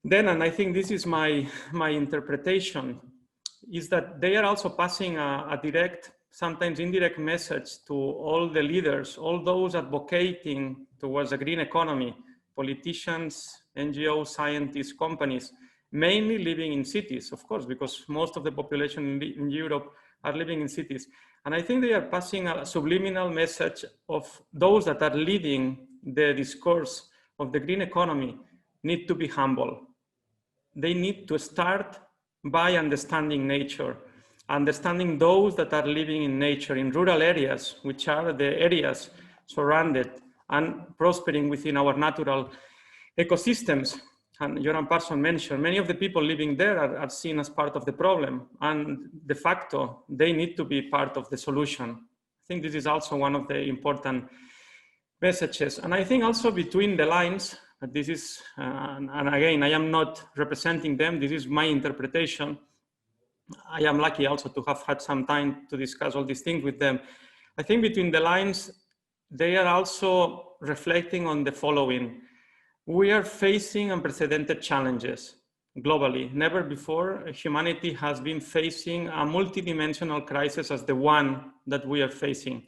S4: Then, and I think this is my interpretation, is that they are also passing a direct, sometimes indirect message to all the leaders, all those advocating towards a green economy, politicians, NGOs, scientists, companies, mainly living in cities, of course, because most of the population in Europe are living in cities. And I think they are passing a subliminal message of those that are leading the discourse of the green economy need to be humble. They need to start by understanding nature, understanding those that are living in nature in rural areas, which are the areas surrounded and prospering within our natural ecosystems. And Göran Persson mentioned, many of the people living there are seen as part of the problem, and de facto, they need to be part of the solution. I think this is also one of the important messages. And I think also between the lines, this is, and again, I am not representing them, this is my interpretation. I am lucky also to have had some time to discuss all these things with them. I think between the lines, they are also reflecting on the following. We are facing unprecedented challenges globally. Never before humanity has been facing a multidimensional crisis as the one that we are facing.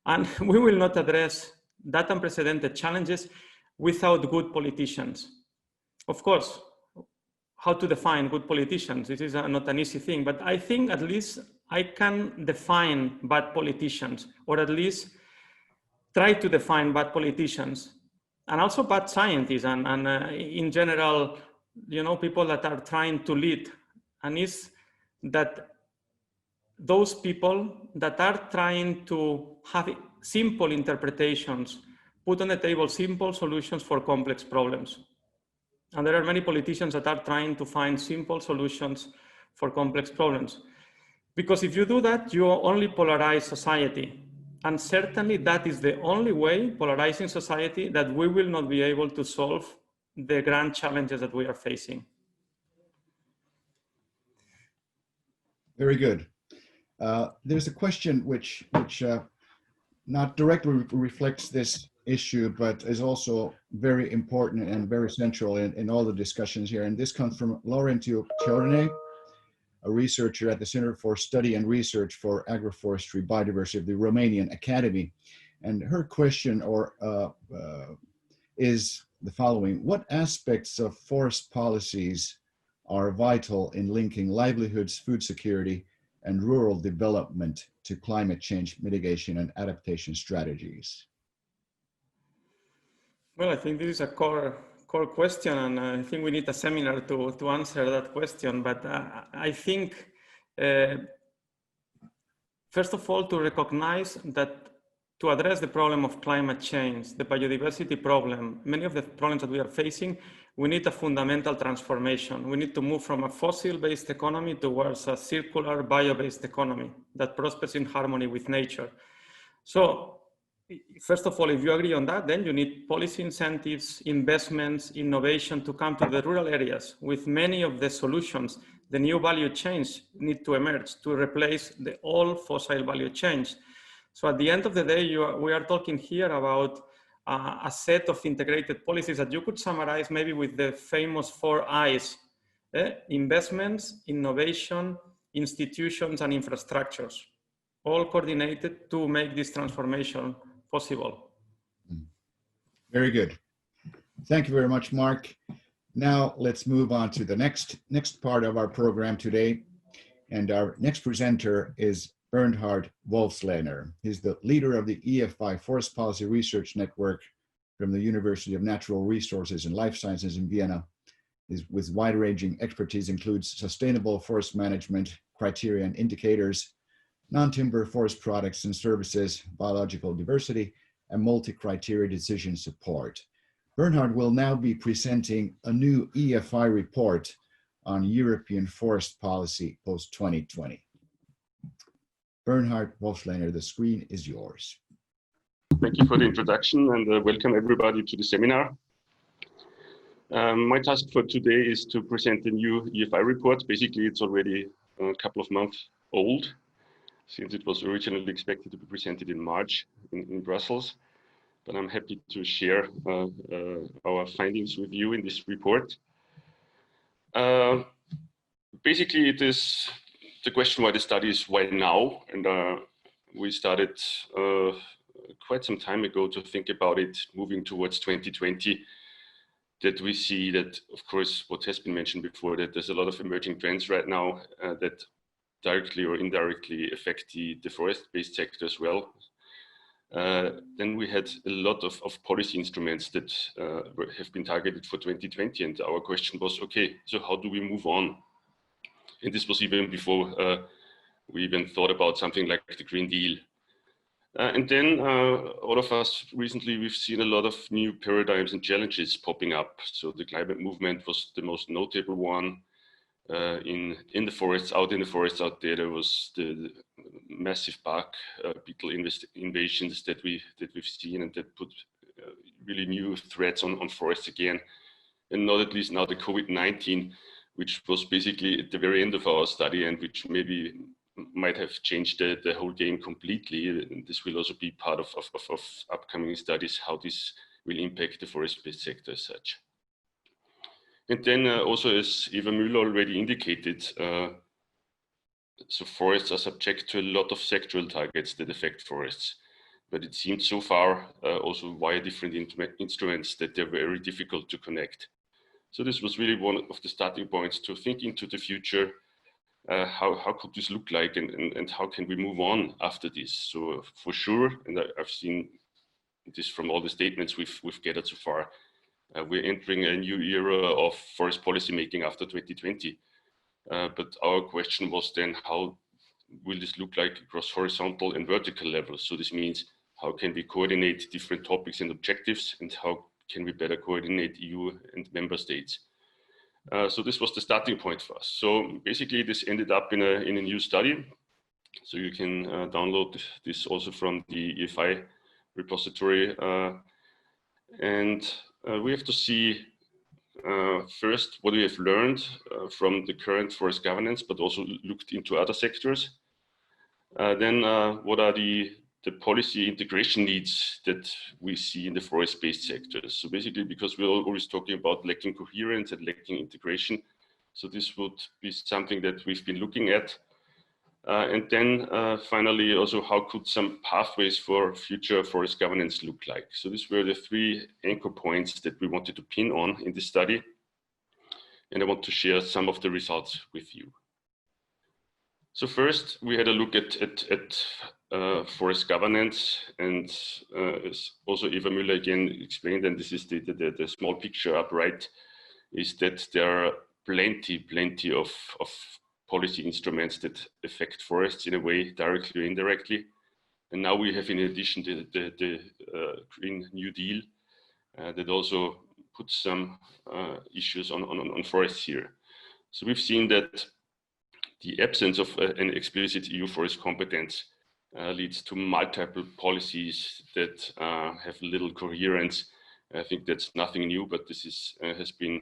S4: And we will not address that unprecedented challenges without good politicians. Of course, how to define good politicians? This is not an easy thing, but I think at least I can define bad politicians, or at least try to define bad politicians. And also bad scientists and in general, you know, people that are trying to lead. And is that those people that are trying to have simple interpretations, put on the table simple solutions for complex problems. And there are many politicians that are trying to find simple solutions for complex problems. Because if you do that, you only polarize society. And certainly that is the only way, polarizing society, that we will not be able to solve the grand challenges that we are facing.
S1: Very good. There's a question which not directly reflects this issue, but is also very important and very central in all the discussions here. And this comes from Laurentiu Ciorne, a researcher at the Center for Study and Research for Agroforestry Biodiversity of the Romanian Academy. And her question is the following: what aspects of forest policies are vital in linking livelihoods, food security, and rural development to climate change mitigation and adaptation strategies?
S4: Well, I think this is a core question, and I think we need a seminar to answer that question. But I think, first of all, to recognize that to address the problem of climate change, the biodiversity problem, many of the problems that we are facing, we need a fundamental transformation. We need to move from a fossil-based economy towards a circular bio-based economy that prospers in harmony with nature. So, first of all, if you agree on that, then you need policy incentives, investments, innovation to come to the rural areas with many of the solutions. The new value chains need to emerge to replace the old fossil value chains. So at the end of the day, we are talking here about a set of integrated policies that you could summarize maybe with the famous 4 I's: investments, innovation, institutions, and infrastructures, all coordinated to make this transformation possible.
S1: Very good. Thank you very much, Marc. Now let's move on to the next part of our program today. And our next presenter is Bernhard Wolfslehner. He's the leader of the EFI Forest Policy Research Network from the University of Natural Resources and Life Sciences in Vienna. With wide-ranging expertise includes sustainable forest management, criteria and indicators, non-timber forest products and services, biological diversity, and multi-criteria decision support. Bernhard will now be presenting a new EFI report on European forest policy post-2020. Bernhard Wolfslehner, the screen is yours.
S8: Thank you for the introduction and welcome everybody to the seminar. My task for today is to present the new EFI report. Basically, it's already a couple of months old, since it was originally expected to be presented in March in Brussels. But I'm happy to share our findings with you in this report. Basically, it is the question why the study is why now, and we started quite some time ago to think about it moving towards 2020, that we see that, of course, what has been mentioned before, that there's a lot of emerging trends right now that directly or indirectly affect the forest-based sector as well. Then we had a lot of policy instruments that have been targeted for 2020, and our question was, okay, so how do we move on? And this was even before we even thought about something like the Green Deal. And then all of us recently, we've seen a lot of new paradigms and challenges popping up. So the climate movement was the most notable one. In the forests out there, there was the massive bark beetle invasions that we've seen, and that put really new threats on forests again. And not at least now the COVID-19, which was basically at the very end of our study and which maybe might have changed the whole game completely. And this will also be part of upcoming studies, how this will impact the forest-based sector as such. And then also, as Eeva Müller already indicated, so forests are subject to a lot of sectoral targets that affect forests. But it seemed so far also via different instruments that they're very difficult to connect. So this was really one of the starting points to think into the future. How could this look like, and how can we move on after this? So for sure, and I've seen this from all the statements we've gathered so far, we're entering a new era of forest policy making after 2020. But our question was then, how will this look like across horizontal and vertical levels? So this means, how can we coordinate different topics and objectives, and how can we better coordinate EU and member states? So this was the starting point for us. So basically, this ended up in a new study. So you can download this also from the EFI repository. And we have to see first what we have learned from the current forest governance, but also looked into other sectors. Then what are the policy integration needs that we see in the forest-based sectors. So basically, because we're always talking about lacking coherence and lacking integration, so this would be something that we've been looking at. And then finally, also, how could some pathways for future forest governance look like? So these were the three anchor points that we wanted to pin on in this study. And I want to share some of the results with you. So first, we had a look at forest governance, and as also Eeva Müller again explained, and this is the small picture up right, is that there are plenty of policy instruments that affect forests in a way, directly or indirectly. And now we have, in addition, the Green New Deal that also puts some issues on forests here. So we've seen that the absence of an explicit EU forest competence leads to multiple policies that have little coherence. I think that's nothing new, but this is has been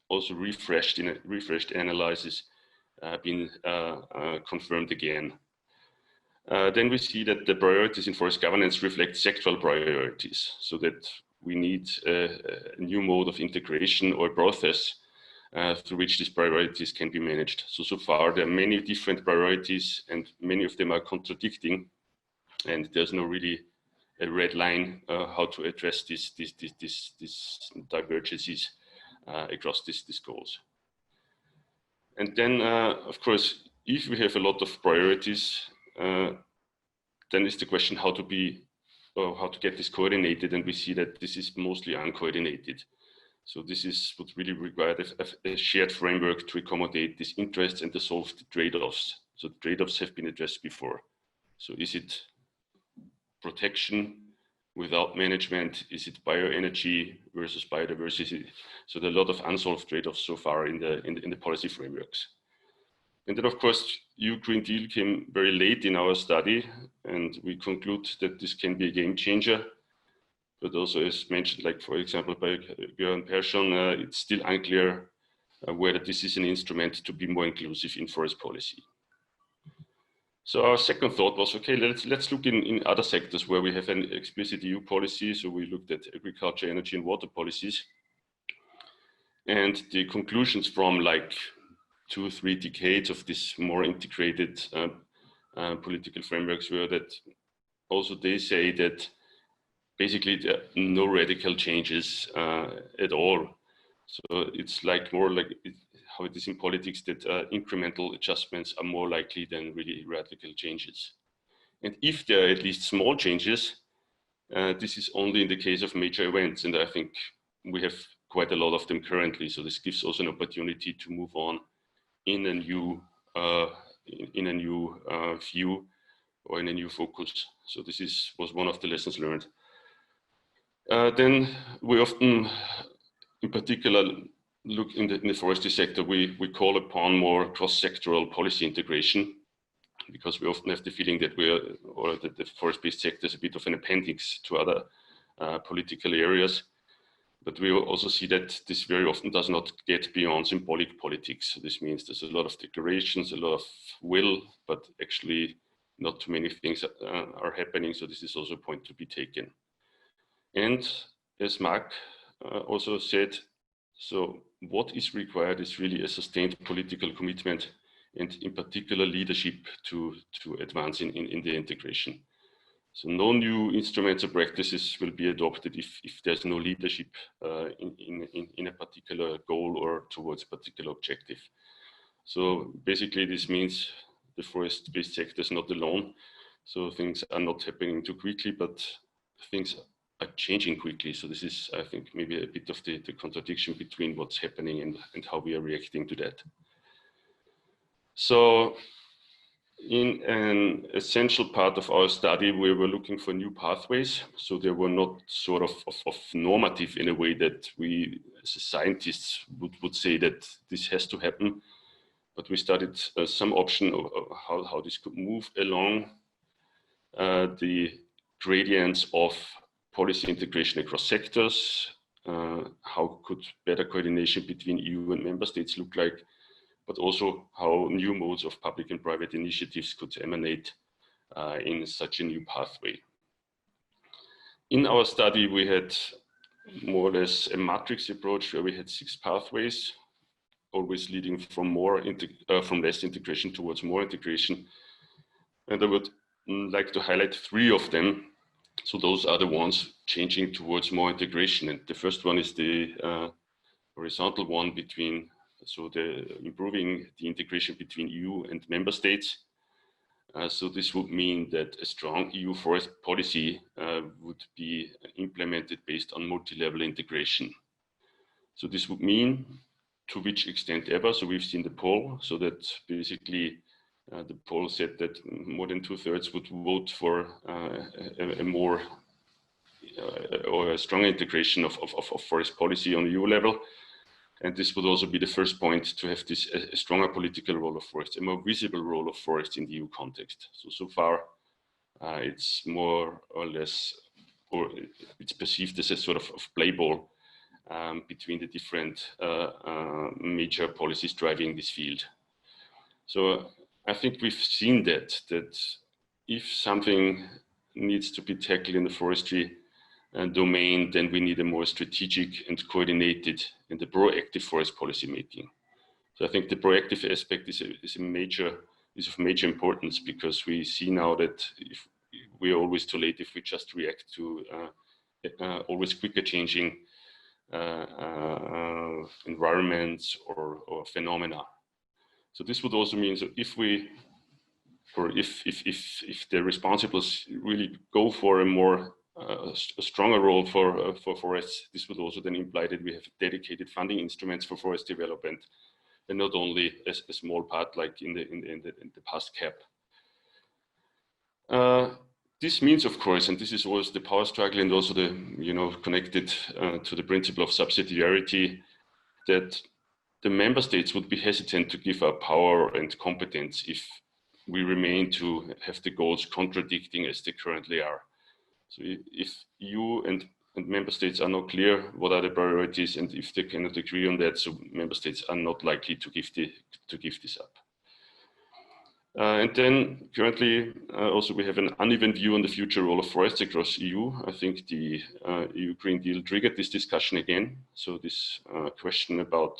S8: also refreshed in a refreshed analysis, been confirmed again. Then we see that the priorities in forest governance reflect sectoral priorities, so that we need a new mode of integration or process through which these priorities can be managed. So far, there are many different priorities, and many of them are contradicting, and there's no really a red line how to address these divergences across these goals. And then, of course, if we have a lot of priorities, then it's the question how to get this coordinated, and we see that this is mostly uncoordinated. So this is what really required a shared framework to accommodate these interests and to solve the trade-offs. So the trade-offs have been addressed before. So is it protection without management? Is it bioenergy versus biodiversity? So there are a lot of unsolved trade-offs so far in the policy frameworks. And then, of course, EU Green Deal came very late in our study, and we conclude that this can be a game changer. But also, as mentioned, like for example by Göran Persson, it's still unclear whether this is an instrument to be more inclusive in forest policy. So our second thought was, okay, let's look in other sectors where we have an explicit EU policy. So we looked at agriculture, energy, and water policies. And the conclusions from like 2 or 3 decades of this more integrated political frameworks were that also they say that basically there are no radical changes at all. So it's like more like how it is in politics, that incremental adjustments are more likely than really radical changes. And if there are at least small changes, this is only in the case of major events. And I think we have quite a lot of them currently. So this gives also an opportunity to move on in a new view or in a new focus. So this was one of the lessons learned. Then we often, in particular, look in the forestry sector, we call upon more cross-sectoral policy integration, because we often have the feeling that the forest-based sector is a bit of an appendix to other political areas. But we also see that this very often does not get beyond symbolic politics. So this means there's a lot of declarations, a lot of will, but actually not too many things are happening. So this is also a point to be taken. And as Marc also said, so what is required is really a sustained political commitment, and in particular leadership to advance in the integration. So no new instruments or practices will be adopted if there's no leadership in a particular goal or towards a particular objective. So basically this means the forest-based sector is not alone. So things are not happening too quickly, but things are changing quickly. So this is, I think, maybe a bit of the contradiction between what's happening and how we are reacting to that. So in an essential part of our study, we were looking for new pathways. So they were not sort of normative in a way that we as scientists would say that this has to happen. But we studied some option of how this could move along the gradients of policy integration across sectors. How could better coordination between EU and member states look like? But also how new modes of public and private initiatives could emanate in such a new pathway. In our study, we had more or less a matrix approach where we had 6 pathways, always leading from less integration towards more integration. And I would like to highlight 3 of them. So those are the ones changing towards more integration. And the first one is the horizontal one between, so the improving the integration between EU and member states. So this would mean that a strong EU forest policy would be implemented based on multi-level integration. So this would mean, to which extent ever, so we've seen the poll, so that basically the poll said that more than 2/3 would vote for a more or a strong integration of forest policy on EU level. And this would also be the first point to have this a stronger political role of forests, a more visible role of forests in the EU context. So far, it's more or less, or it's perceived as a sort of play ball between the different major policies driving this field. So I think we've seen that if something needs to be tackled in the forestry domain, then we need a more strategic and coordinated and a proactive forest policy making. So I think the proactive aspect is of major importance, because we see now that if we're always too late if we just react to always quicker changing environments or phenomena. So this would also mean that if the responsibles really go for a more a stronger role for forests, this would also then imply that we have dedicated funding instruments for forest development, and not only a small part like in the past cap. this means, of course, and this is always the power struggle and also the, connected to the principle of subsidiarity, that the member states would be hesitant to give up power and competence if we remain to have the goals contradicting as they currently are. So if EU and member states are not clear what are the priorities, and if they cannot agree on that, so member states are not likely to give this up. And then currently also we have an uneven view on the future role of forests across EU. I think the EU Green Deal triggered this discussion again. So this question about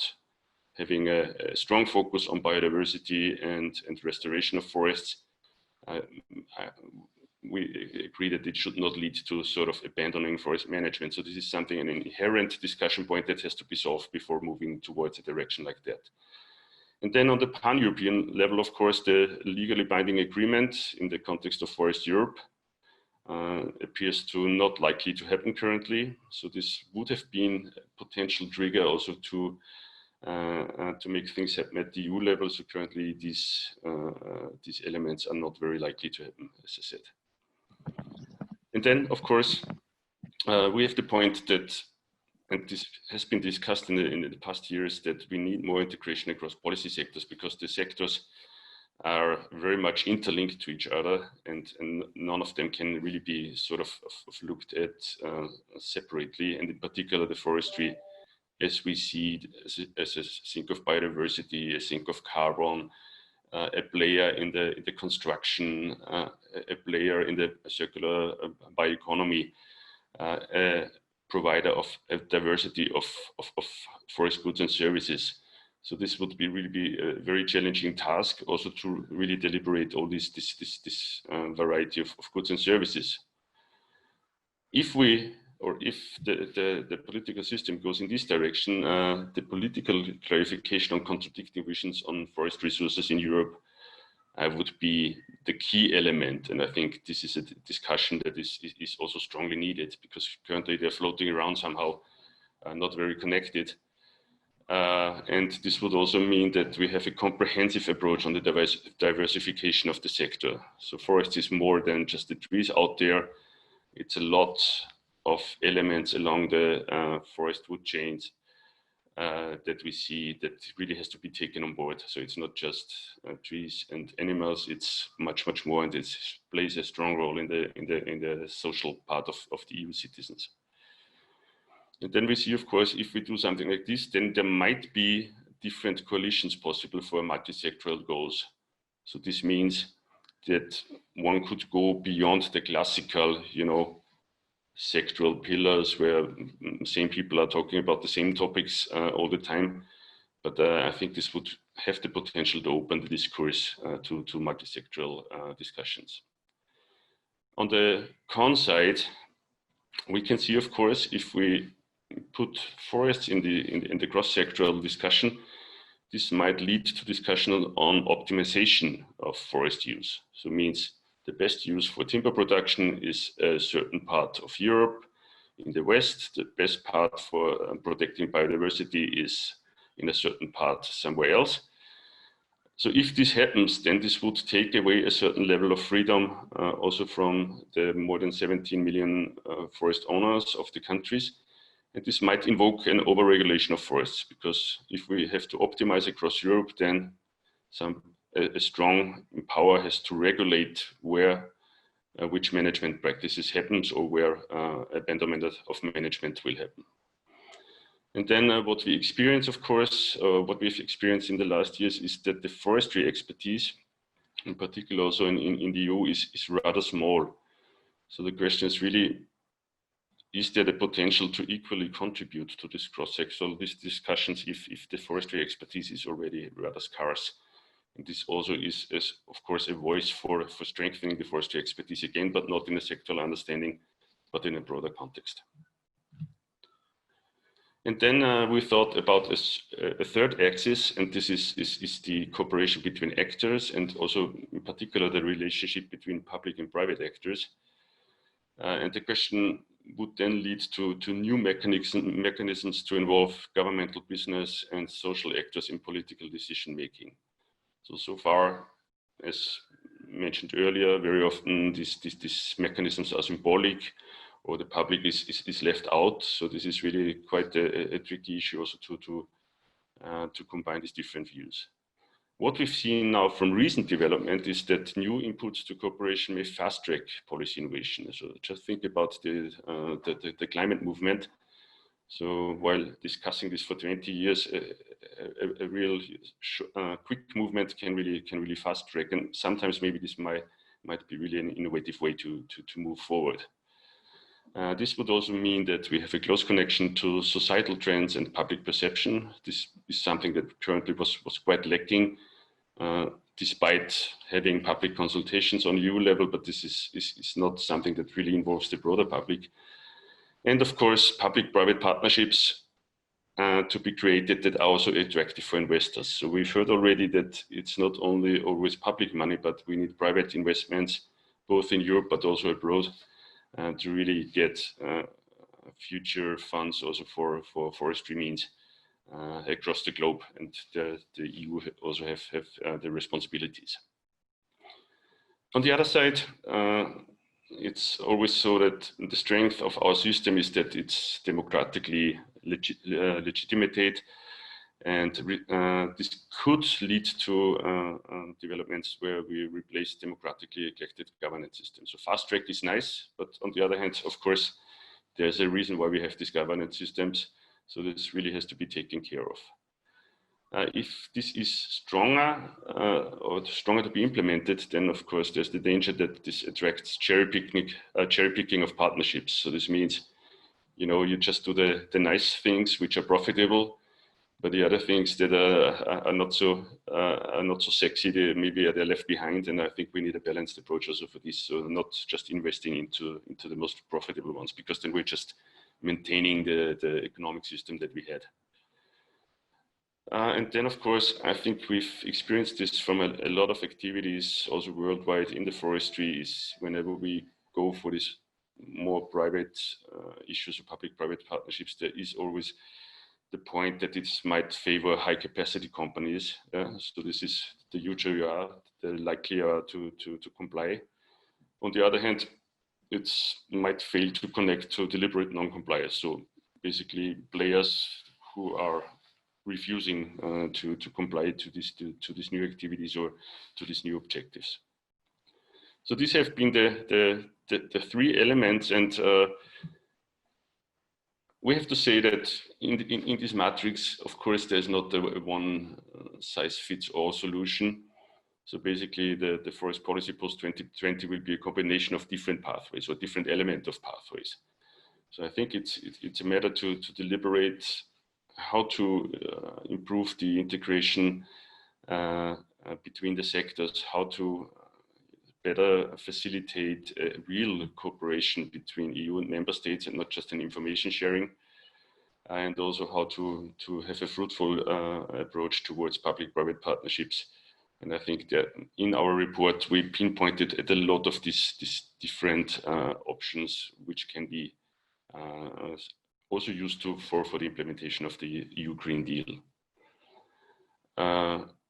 S8: having a strong focus on biodiversity and restoration of forests, we agree that it should not lead to sort of abandoning forest management. So this is something, an inherent discussion point that has to be solved before moving towards a direction like that. And then on the pan-European level, of course, the legally binding agreement in the context of Forest Europe appears to not likely to happen currently. So this would have been a potential trigger also to make things happen at the EU level. So currently these elements are not very likely to happen, as I said. And then, of course, we have the point that, and this has been discussed in the past years, that we need more integration across policy sectors, because the sectors are very much interlinked to each other, and none of them can really be sort of looked at separately. And in particular, the forestry, as we see as a sink of biodiversity, a sink of carbon, a player in the construction, a player in the circular bioeconomy, a provider of a diversity of forest goods and services. So this would really be a very challenging task, also to really deliberate all this variety of goods and services. If the political system goes in this direction, the political clarification on contradicting visions on forest resources in Europe would be the key element. And I think this is a discussion that is also strongly needed, because currently they're floating around somehow, not very connected. And this would also mean that we have a comprehensive approach on the diversification of the sector. So forest is more than just the trees out there. It's a lot of elements along the forest wood chains that we see that really has to be taken on board. So it's not just trees and animals, it's much more, and it plays a strong role in the social part of the EU citizens. And then we see, of course, if we do something like this, then there might be different coalitions possible for multi-sectoral goals. So this means that one could go beyond the classical, sectoral pillars where same people are talking about the same topics all the time. But I think this would have the potential to open the discourse to multi-sectoral discussions. On the con side, we can see, of course, if we put forests in the cross-sectoral discussion, this might lead to discussion on optimization of forest use. So it means the best use for timber production is a certain part of Europe in the West. The best part for protecting biodiversity is in a certain part somewhere else. So if this happens, then this would take away a certain level of freedom also from the more than 17 million forest owners of the countries. And this might invoke an overregulation of forests, because if we have to optimize across Europe, then a strong power has to regulate where which management practices happens, or where abandonment of management will happen. And then what we experience, of course, what we've experienced in the last years is that the forestry expertise, in particular also in the EU, is rather small. So the question is really, is there the potential to equally contribute to this cross-sectoral discussions if the forestry expertise is already rather scarce? And this also is, of course, a voice for strengthening the forestry expertise again, but not in a sectoral understanding, but in a broader context. And then we thought about a third axis, and this is the cooperation between actors, and also in particular the relationship between public and private actors. And the question would then lead to new mechanisms to involve governmental, business, and social actors in political decision making. So far as mentioned earlier, very often these mechanisms are symbolic, or the public is left out. So this is really quite a tricky issue also to combine these different views. What we've seen now from recent development is that new inputs to cooperation may fast-track policy innovation. So just think about the climate movement. So while discussing this for 20 years, a real quick movement can really fast-track, and sometimes maybe this might be really an innovative way to move forward. This would also mean that we have a close connection to societal trends and public perception. This is something that currently was quite lacking, despite having public consultations on EU level, but this is not something that really involves the broader public. And of course, public-private partnerships to be created that are also attractive for investors. So we've heard already that it's not only always public money, but we need private investments, both in Europe, but also abroad, to really get future funds also for forestry means across the globe, and the EU also have the responsibilities. On the other side, it's always so that the strength of our system is that it's democratically legitimated, and this could lead to developments where we replace democratically elected governance systems. So fast track is nice, but on the other hand, of course, there's a reason why we have these governance systems. So this really has to be taken care of. If this is stronger to be implemented, then of course there's the danger that this attracts cherry picking of partnerships. So this means, you just do the nice things which are profitable, but the other things that are not so sexy, they're left behind. And I think we need a balanced approach also for this. So not just investing into the most profitable ones, because then we're just maintaining the economic system that we had. And then, of course, I think we've experienced this from a lot of activities also worldwide in the forestry, is whenever we go for these more private issues of public-private partnerships, there is always the point that it might favor high-capacity companies. So this is, the huger you are, the likely you are to comply. On the other hand, it might fail to connect to deliberate non-compliance. So basically, players who are refusing to comply to these new activities or to these new objectives. So these have been the three elements, and we have to say that in this matrix, of course, there's not a one size fits all solution. So basically, the forest policy post-2020 will be a combination of different pathways or different element of pathways. So I think it's a matter to deliberate how to improve the integration between the sectors, how to better facilitate a real cooperation between EU and member states and not just an information sharing, and also how to have a fruitful approach towards public-private partnerships. And I think that in our report, we pinpointed at a lot of these different options, which can be also used for the implementation of the EU Green Deal.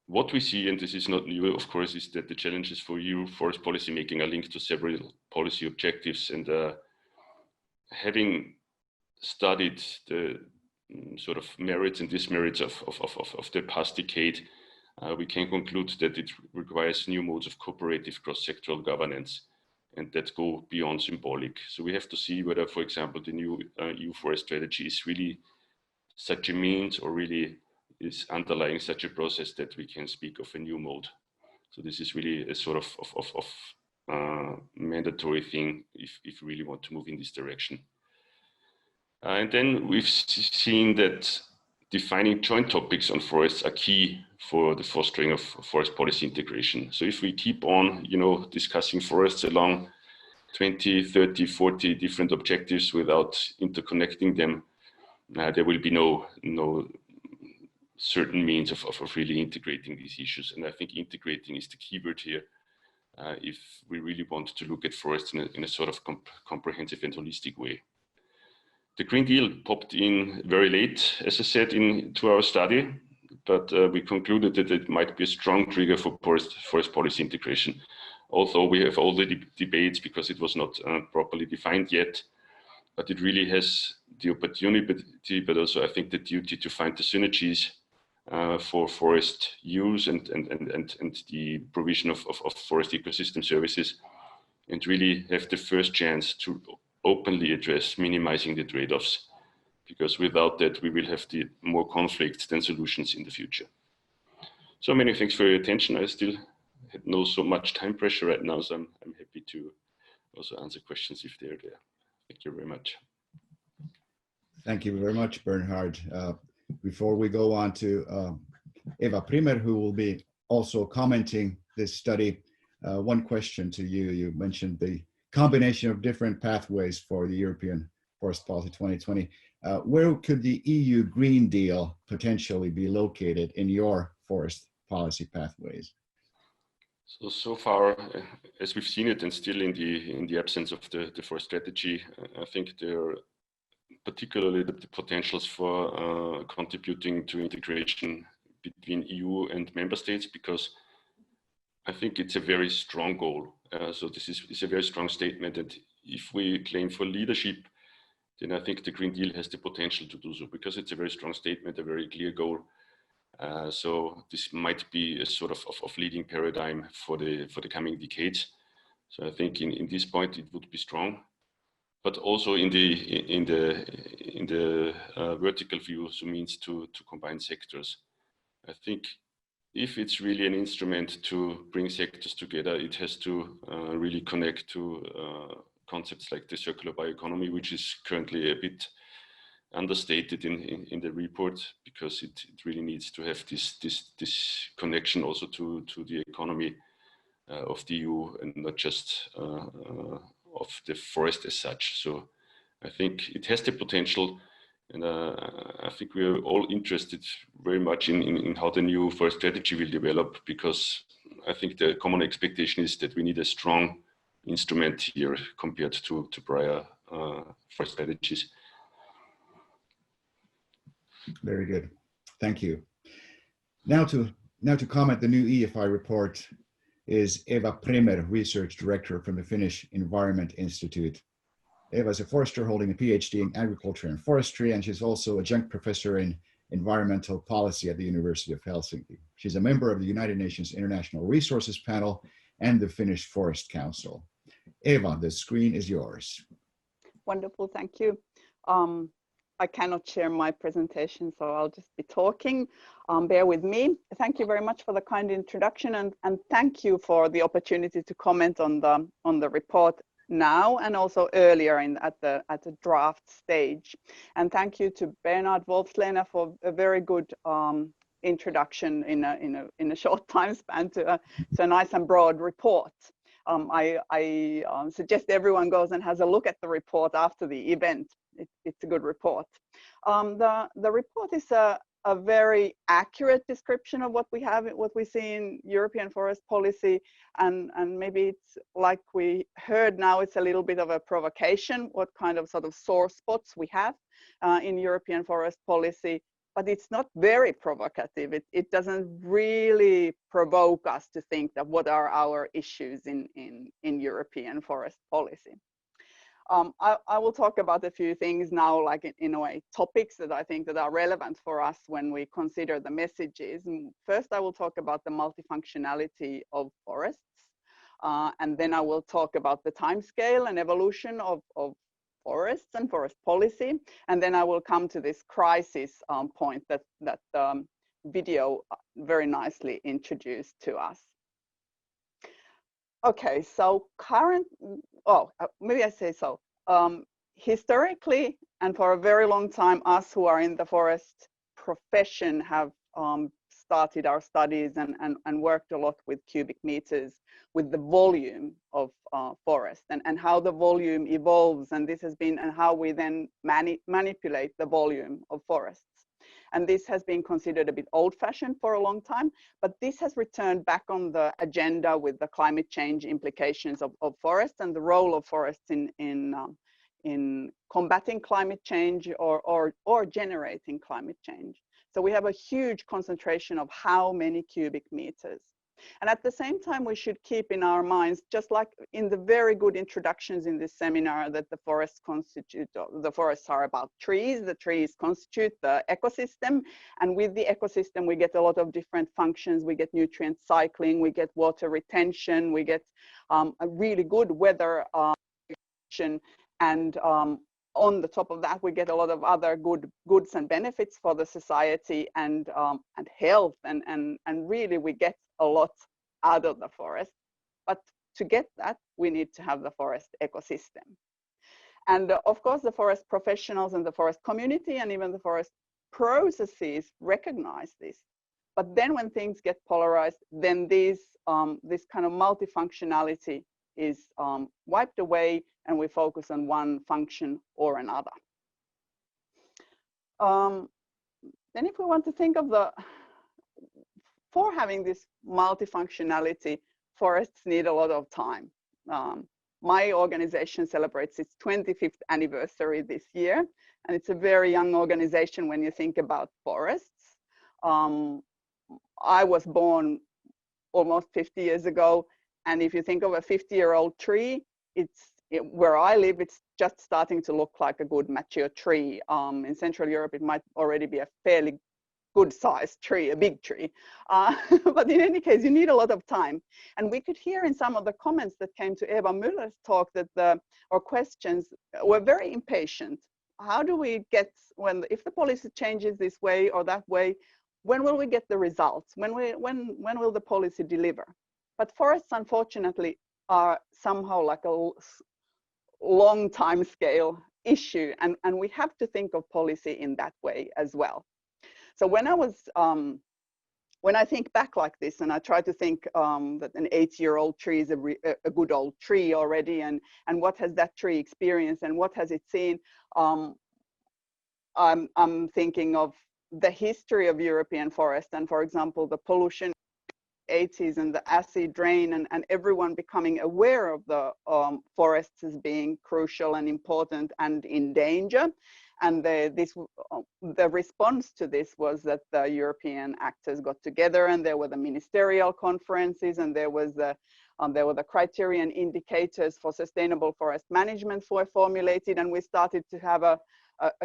S8: What we see, and this is not new, of course, is that the challenges for EU forest policy making are linked to several policy objectives. And having studied the sort of merits and dismerits of the past decade, we can conclude that it requires new modes of cooperative cross-sectoral governance, and that go beyond symbolic. So we have to see whether, for example, the new EU forest strategy is really such a means, or really is underlying such a process that we can speak of a new mode. So this is really a sort of mandatory thing if we really want to move in this direction. And then we've seen that defining joint topics on forests are key for the fostering of forest policy integration. So if we keep on, discussing forests along 20, 30, 40 different objectives without interconnecting them, there will be no certain means of really integrating these issues. And I think integrating is the key word here, if we really want to look at forests in a sort of comprehensive and holistic way. The Green Deal popped in very late, as I said, into our study, but we concluded that it might be a strong trigger for forest policy integration. although we have all the debates because it was not properly defined yet, but it really has the opportunity, but also I think the duty to find the synergies for forest use and the provision of forest ecosystem services, and really have the first chance to openly address minimizing the trade-offs, because without that we will have the more conflicts than solutions in the future. So many thanks for your attention. I still had no so much time pressure right now, so I'm happy to also answer questions if they're there. Thank you very much.
S1: Thank you very much, Bernhard. Before we go on to Eeva Primmer, who will be also commenting this study, one question to you. You mentioned the combination of different pathways for the European Forest Policy 2020. Where could the EU Green Deal potentially be located in your forest policy pathways?
S8: So far, as we've seen it, and still in the absence of the forest strategy, I think there are particularly the potentials for contributing to integration between EU and member states, because I think it's a very strong goal. So this is a very strong statement, and if we claim for leadership, then I think the Green Deal has the potential to do so, because it's a very strong statement, a very clear goal. So this might be a sort of leading paradigm for the coming decades. So I think in this point it would be strong, but also in the vertical view, so means to combine sectors. I think if it's really an instrument to bring sectors together, it has to really connect to concepts like the circular bioeconomy, which is currently a bit understated in the report, because it really needs to have this connection also to the economy of the EU, and not just of the forest as such. So I think it has the potential, and I think we are all interested very much in how the new forest strategy will develop, because I think the common expectation is that we need a strong instrument here compared to prior forest strategies.
S1: Very good, thank you. Now to comment the new EFI report is Eeva Primmer, Research Director from the Finnish Environment Institute. Eeva is a forester holding a PhD in agriculture and forestry, and she's also adjunct professor in environmental policy at the University of Helsinki. She's a member of the United Nations International Resources Panel and the Finnish Forest Council. Eeva, the screen is yours.
S9: Wonderful, thank you. I cannot share my presentation, so I'll just be talking. Bear with me. Thank you very much for the kind introduction, and thank you for the opportunity to comment on the report now and also earlier at the draft stage. And thank you to Bernhard Wolfslehner for a very good introduction in a short time span to a nice and broad report. I suggest everyone goes and has a look at the report after the event. It's a good report. The report is a very accurate description of what we see in European forest policy, and maybe it's like we heard now, it's a little bit of a provocation, what kind of sort of sore spots we have in European forest policy. But it's not very provocative. It doesn't really provoke us to think that what are our issues in European forest policy. I will talk about a few things now, like in a way, topics that I think that are relevant for us when we consider the messages. And first, I will talk about the multifunctionality of forests. And then I will talk about the timescale and evolution of forests and forest policy. And then I will come to this crisis point that the video very nicely introduced to us. Okay, so historically, and for a very long time, us who are in the forest profession have started our studies and worked a lot with cubic meters, with the volume of forest and how the volume evolves, and this has been, and how we then manipulate the volume of forests. And this has been considered a bit old-fashioned for a long time, but this has returned back on the agenda with the climate change implications of forests and the role of forests in combating climate change or generating climate change. So we have a huge concentration of how many cubic meters And at the same time, we should keep in our minds, just like in the very good introductions in this seminar, that the forests are about trees. The trees constitute the ecosystem. And with the ecosystem, we get a lot of different functions. We get nutrient cycling, we get water retention, we get a really good weather and on the top of that, we get a lot of other goods and benefits for the society and health, and really we get a lot out of the forest. But to get that, we need to have the forest ecosystem. And of course, the forest professionals and the forest community and even the forest processes recognize this. But then when things get polarized, then this kind of multifunctionality is wiped away, and we focus on one function or another. Then if we want to think of for having this multifunctionality, forests need a lot of time. My organization celebrates its 25th anniversary this year, and it's a very young organization when you think about forests. I was born almost 50 years ago, and if you think of a 50-year-old tree, where I live, it's just starting to look like a good mature tree. In Central Europe, it might already be a fairly good sized tree, a big tree. But in any case, you need a lot of time. And we could hear in some of the comments that came to Eeva Müller's talk that or questions were very impatient. How do we get, if the policy changes this way or that way, when will we get the results? When will the policy deliver? But forests, unfortunately, are somehow like a long time scale issue, and we have to think of policy in that way as well. So when I think back like this, and I try to think that an 8-year-old tree is a good old tree already, and what has that tree experienced and what has it seen, I'm thinking of the history of European forest, and for example, the pollution 80s and the acid rain, and everyone becoming aware of the forests as being crucial and important and in danger. And the response to this was that the European actors got together, and there were the ministerial conferences, and there were the criteria and indicators for sustainable forest management were formulated, and we started to have a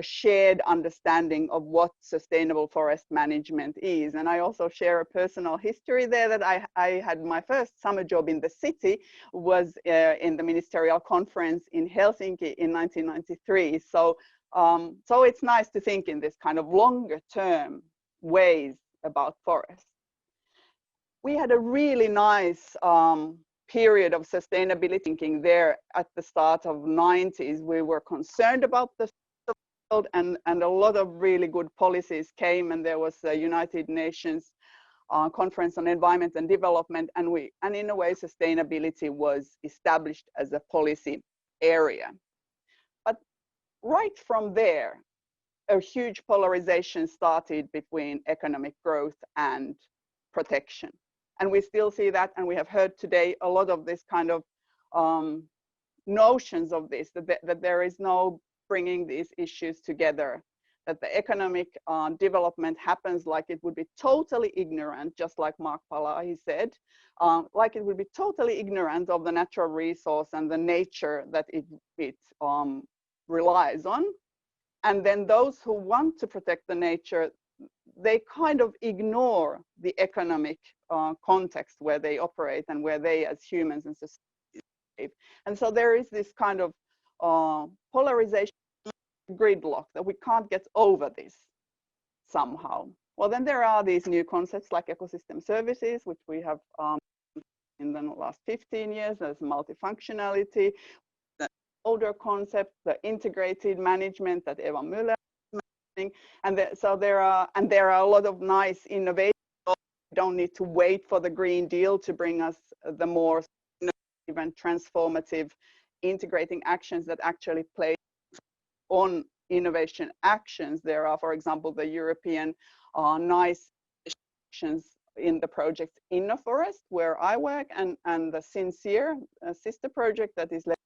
S9: shared understanding of what sustainable forest management is. And I also share a personal history there that I had my first summer job in the city was in the ministerial conference in Helsinki in 1993. So it's nice to think in this kind of longer term ways about forests. We had a really nice period of sustainability thinking there at the start of 90s. We were concerned about the and a lot of really good policies came, and there was a United Nations Conference on Environment and Development, and in a way sustainability was established as a policy area. But right from there, a huge polarization started between economic growth and protection. And we still see that, and we have heard today a lot of this kind of notions of this, that there is no bringing these issues together, that the economic development happens like it would be totally ignorant, just like Marc Palahí said, like it would be totally ignorant of the natural resource and the nature that it relies on. And then those who want to protect the nature, they kind of ignore the economic context where they operate and where they as humans and society live. And so there is this kind of polarization, gridlock, that we can't get over this somehow. Well, then there are these new concepts like ecosystem services, which we have in the last 15 years. There's multifunctionality, the older concept, the integrated management that Eeva Müller is mentioning, and so there are a lot of nice innovations. We don't need to wait for the Green Deal to bring us the more innovative and transformative integrating actions that actually play on innovation actions. There are, for example, the European nice actions in the project InnoForest, where I work, and the Sincere sister project that is led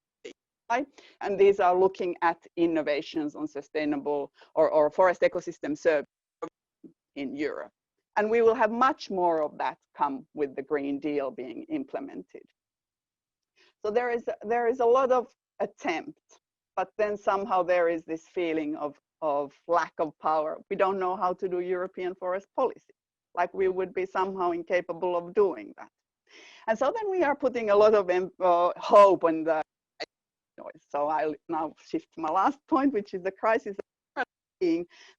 S9: by Eeva, and these are looking at innovations on sustainable or forest ecosystem service in Europe. And we will have much more of that come with the Green Deal being implemented. So there is a lot of attempt, but then somehow there is this feeling of lack of power. We don't know how to do European forest policy, like we would be somehow incapable of doing that. And so then we are putting a lot of hope on the noise. So I'll now shift to my last point, which is the crisis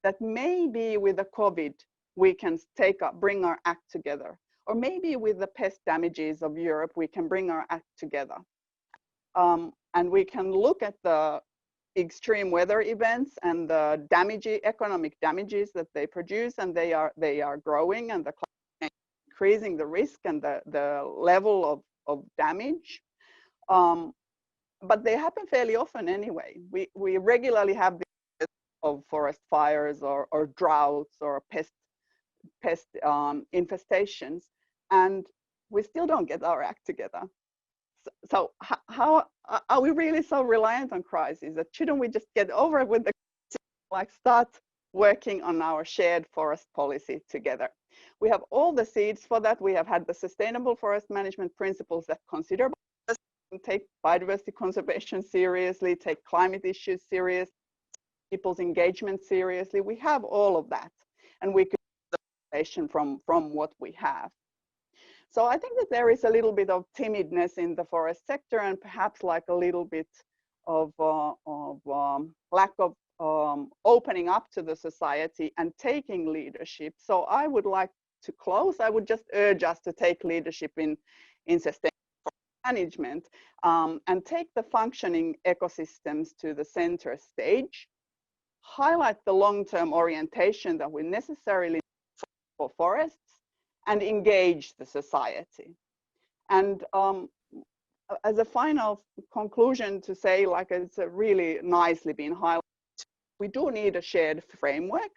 S9: that maybe with the COVID, we can bring our act together. Or maybe with the pest damages of Europe, we can bring our act together. And we can look at the extreme weather events and the economic damages that they produce, and they are growing, and the climate change is increasing the risk and the level of damage. But they happen fairly often anyway. We regularly have the of forest fires or droughts or pest infestations, and we still don't get our act together. So how are we really so reliant on crises that shouldn't we just get over it with the, like, start working on our shared forest policy together? We have all the seeds for that. We have had the sustainable forest management principles that consider take biodiversity conservation seriously, take climate issues seriously, people's engagement seriously. We have all of that, and we could from what we have. So I think that there is a little bit of timidness in the forest sector, and perhaps like a little bit of lack of opening up to the society and taking leadership. So I would like to close. I would just urge us to take leadership in sustainable management and take the functioning ecosystems to the center stage, highlight the long-term orientation that we necessarily need for forests, and engage the society. And as a final conclusion to say, like, it's really nicely been highlighted, we do need a shared framework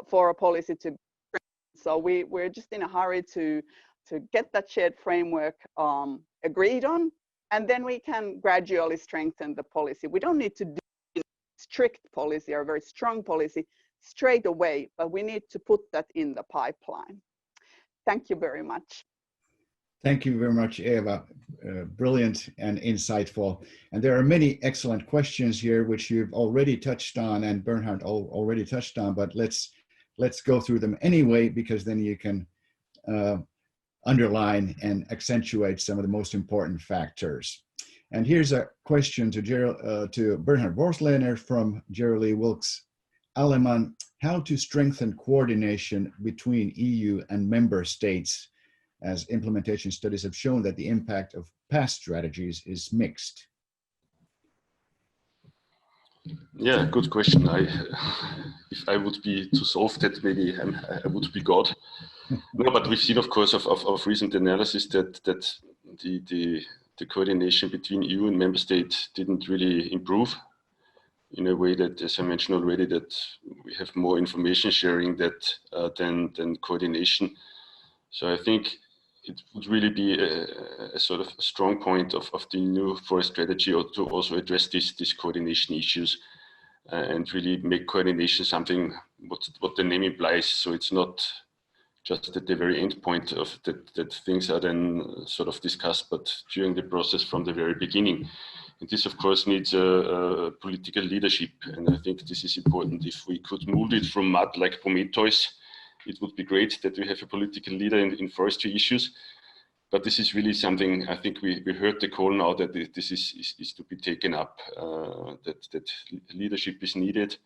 S9: for a policy to. So we're just in a hurry to get that shared framework agreed on, and then we can gradually strengthen the policy. We don't need to do a strict policy or a very strong policy straight away, but we need to put that in the pipeline. Thank you very much.
S1: Thank you very much, Eeva. Brilliant and insightful. And there are many excellent questions here, which you've already touched on, and Bernhard already touched on, but let's go through them anyway, because then you can underline and accentuate some of the most important factors. And here's a question to Bernhard Wolfslehner from Geraldine Wilkes Alleman: how to strengthen coordination between EU and member states, as implementation studies have shown that the impact of past strategies is mixed?
S8: Yeah, good question. If I would be to solve that, maybe I would be God. No, but we've seen, of course, of recent analysis that the coordination between EU and member states didn't really improve, in a way that, as I mentioned already, that we have more information sharing than coordination. So I think it would really be a sort of strong point of the new forest strategy, or to also address these coordination issues and really make coordination something what the name implies. So it's not just at the very end point of that things are then sort of discussed, but during the process from the very beginning. And this, of course, needs a political leadership. And I think this is important. If we could move it from mud like Prometheus, it would be great that we have a political leader in forestry issues. But this is really something, I think we heard the call now that this is to be taken up, that leadership is needed.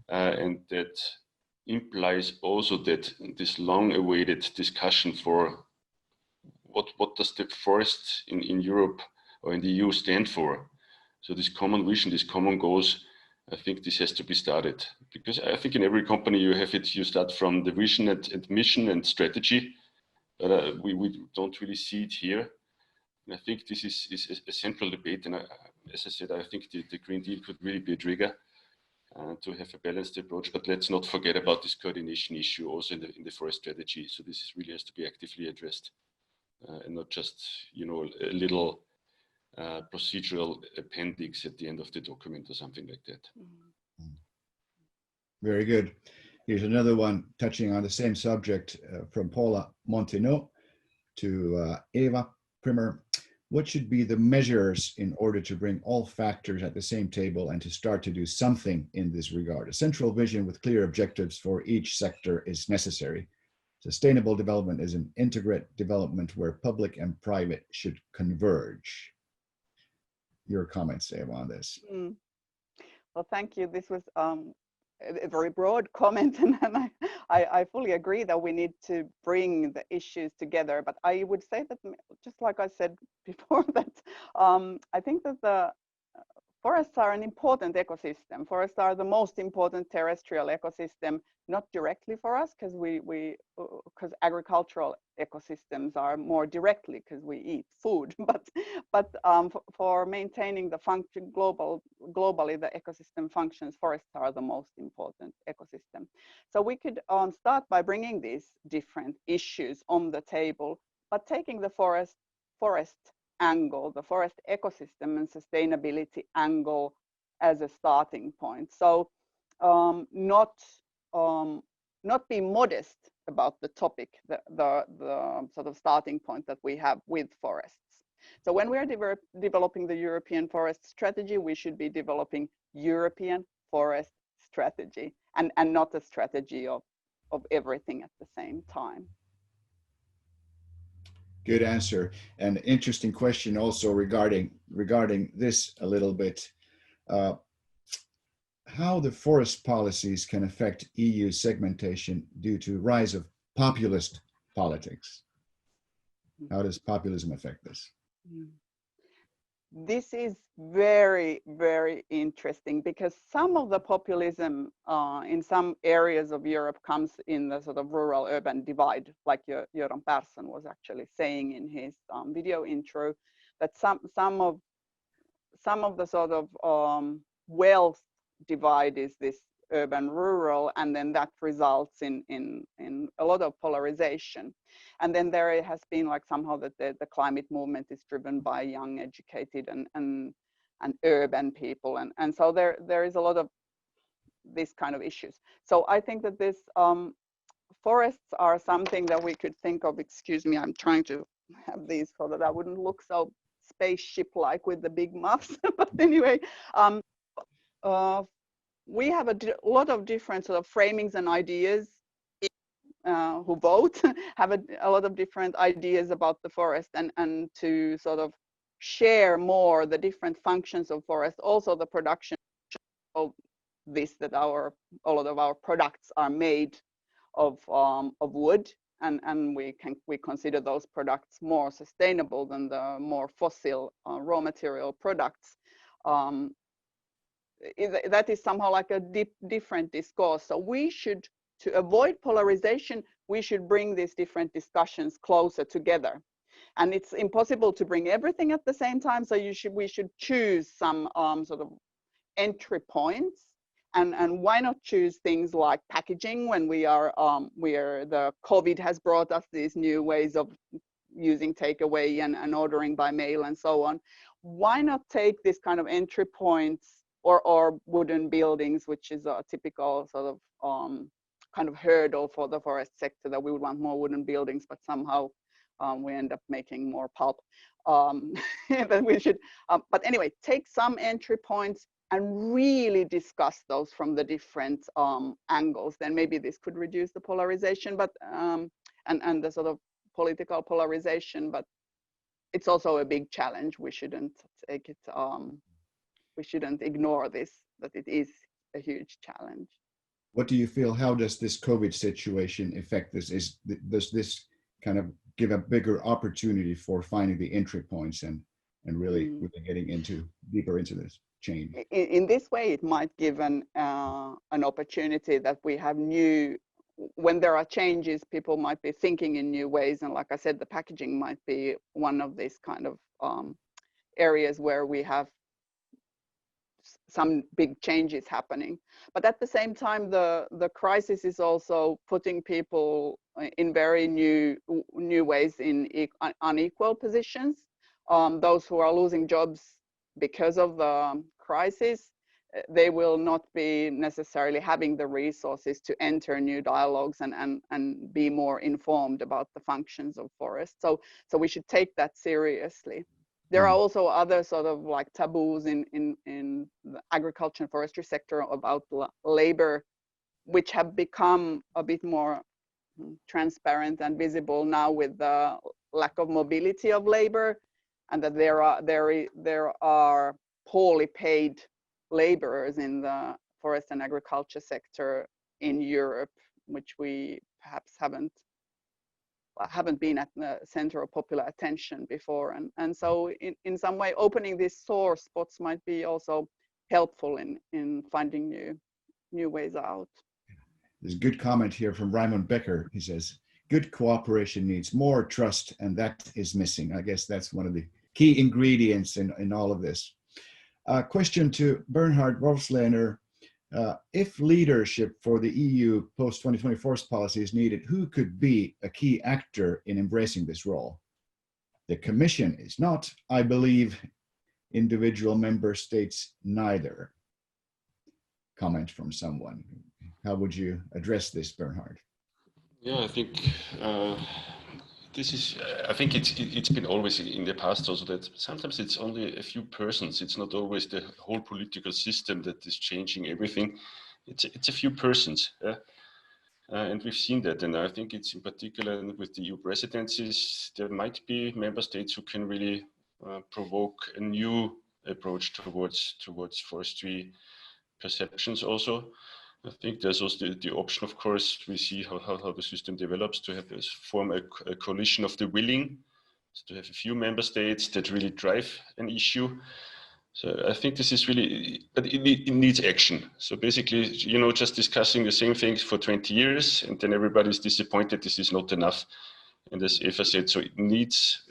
S8: And that implies also that this long-awaited discussion for what does the forest in Europe or in the EU stand for. So this common vision, this common goals, I think this has to be started. Because I think in every company you have it, you start from the vision and mission and strategy, but we don't really see it here. And I think this is a central debate. And as I said, I think the Green Deal could really be a trigger to have a balanced approach. But let's not forget about this coordination issue also in the forest strategy. So this really has to be actively addressed and not just, you know, a little procedural appendix at the end of the document or something like that.
S1: Very good. Here's another one touching on the same subject from Paula Montino to Eeva, Primmer. What should be the measures in order to bring all factors at the same table and to start to do something in this regard? A central vision with clear objectives for each sector is necessary. Sustainable development is an integrated development where public and private should converge. Your comments, Eeva, on this.
S9: Well, thank you. This was a very broad comment, and I fully agree that we need to bring the issues together. But I would say that, just like I said before, that I think that the forests are an important ecosystem. Forests are the most important terrestrial ecosystem, not directly for us, because agricultural ecosystems are more directly because we eat food, but for maintaining the function globally, the ecosystem functions, forests are the most important ecosystem. So we could start by bringing these different issues on the table, but taking the forest angle, the forest ecosystem and sustainability angle as a starting point. So not be modest about the topic, the sort of starting point that we have with forests. So when we are developing the European forest strategy, we should be developing European forest strategy and not a strategy of everything at the same time.
S1: Good answer. An interesting question also regarding this a little bit. How the forest policies can affect EU segmentation due to rise of populist politics. How does populism affect this?
S9: This is very, very interesting because some of the populism in some areas of Europe comes in the sort of rural-urban divide, like Göran Persson was actually saying in his video intro, that some of the sort of wealth divide is this urban-rural, and then that results in a lot of polarization. And then there has been like somehow that the climate movement is driven by young, educated and urban people. And so there is a lot of these kind of issues. So I think that this forests are something that we could think of, excuse me, I'm trying to have these so that I wouldn't look so spaceship-like with the big muffs. But anyway, we have a lot of different sort of framings and ideas. Who vote have a lot of different ideas about the forest, and to sort of share more the different functions of forest, also the production of this, that a lot of our products are made of wood, and we consider those products more sustainable than the more fossil raw material products. That is somehow like a different discourse. So we should, to avoid polarization, we should bring these different discussions closer together. And it's impossible to bring everything at the same time. So we should choose some sort of entry points. And why not choose things like packaging when the COVID has brought us these new ways of using takeaway and ordering by mail and so on. Why not take this kind of entry points or wooden buildings, which is a typical sort of kind of hurdle for the forest sector, that we would want more wooden buildings, but somehow we end up making more pulp. That we should, but anyway, take some entry points and really discuss those from the different angles. Then maybe this could reduce the polarization, but and the sort of political polarization. But it's also a big challenge. We shouldn't take it. We shouldn't ignore this, that it is a huge challenge.
S1: What do you feel? How does this COVID situation affect this? Does this kind of give a bigger opportunity for finding the entry points and really getting deeper into this change?
S9: In this way, it might give an opportunity that we have when there are changes, people might be thinking in new ways. And like I said, the packaging might be one of these kind of areas where we have some big changes happening. But at the same time, the crisis is also putting people in very new ways in unequal positions. Those who are losing jobs because of the crisis, they will not be necessarily having the resources to enter new dialogues and be more informed about the functions of forests. So we should take that seriously. There are also other sort of like taboos in the agriculture and forestry sector about labor, which have become a bit more transparent and visible now with the lack of mobility of labor, and that there are poorly paid laborers in the forest and agriculture sector in Europe, which we perhaps haven't been at the center of popular attention before. And so in some way, opening these sore spots might be also helpful in finding new ways out.
S1: There's a good comment here from Raymond Becker. He says, good cooperation needs more trust, and that is missing. I guess that's one of the key ingredients in all of this. Question to Bernhard Wolfslehner. If leadership for the EU post-2020 forest policy is needed, who could be a key actor in embracing this role? The Commission is not, I believe, individual member states neither. Comment from someone. How would you address this, Bernhard?
S8: Yeah, I think I think it's been always in the past also that sometimes it's only a few persons. It's not always the whole political system that is changing everything. It's a few persons, and we've seen that. And I think it's in particular with the EU presidencies, there might be member states who can really provoke a new approach towards forestry perceptions also. I think there's also the option, of course, we see how the system develops, to form a coalition of the willing, to have a few member states that really drive an issue. So I think this is really, but it needs action. So basically, just discussing the same things for 20 years, and then everybody's disappointed this is not enough. And as Eeva said, so it needs,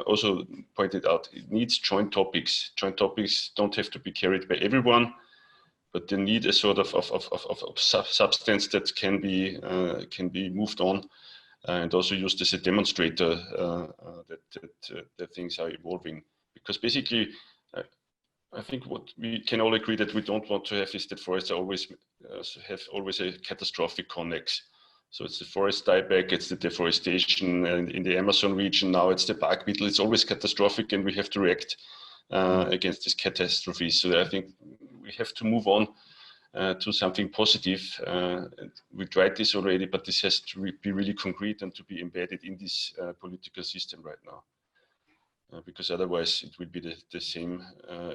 S8: also pointed out, it needs joint topics. Joint topics don't have to be carried by everyone, but they need a sort of substance that can be moved on, and also used as a demonstrator that things are evolving. Because basically, I think what we can all agree that we don't want to have is that forests always have a catastrophic connex. So it's the forest dieback, it's the deforestation, and in the Amazon region now it's the bark beetle. It's always catastrophic, and we have to react against this catastrophe. So I think we have to move on to something positive. We tried this already, but this has to be really concrete and to be embedded in this political system right now. Because otherwise it will be the same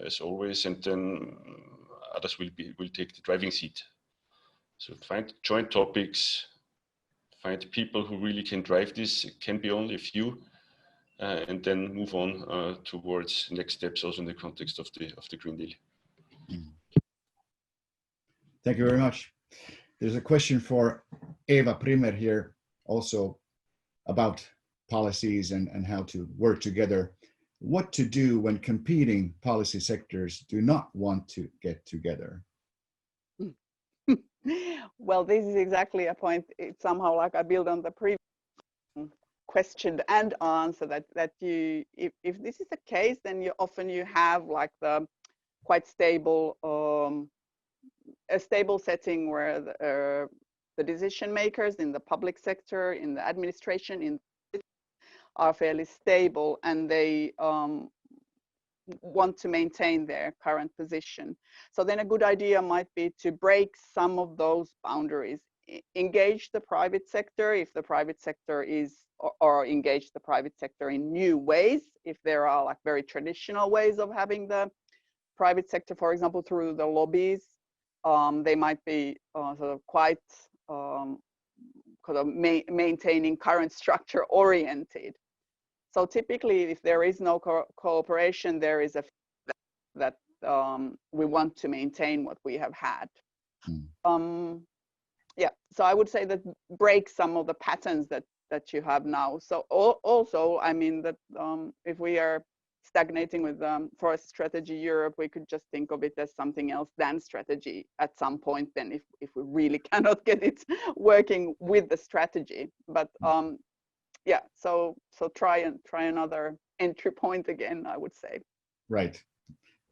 S8: as always, and then others will take the driving seat. So find joint topics, find people who really can drive this. It can be only a few. And then move on towards next steps, also in the context of the Green Deal.
S1: Thank you very much. There's a question for Eeva Primmer here, also about policies and how to work together. What to do when competing policy sectors do not want to get together?
S9: Well, this is exactly a point. It's somehow like I build on the previous question and answer that you, if this is the case, then you often have like the quite stable a stable setting where the decision makers in the public sector, in the administration, are fairly stable, and they want to maintain their current position. So then a good idea might be to break some of those boundaries, engage the private sector if the private sector is, or engage the private sector in new ways if there are like very traditional ways of having the private sector, for example, through the lobbies. They might be sort of quite maintaining current structure oriented. So typically, if there is no cooperation, there is that we want to maintain what we have had. Yeah, so I would say that break some of the patterns that you have now. So also, I mean that if we are stagnating with Forest Strategy Europe, we could just think of it as something else than strategy at some point then if we really cannot get it working with the strategy. But yeah, so try another entry point again, I would say.
S1: Right.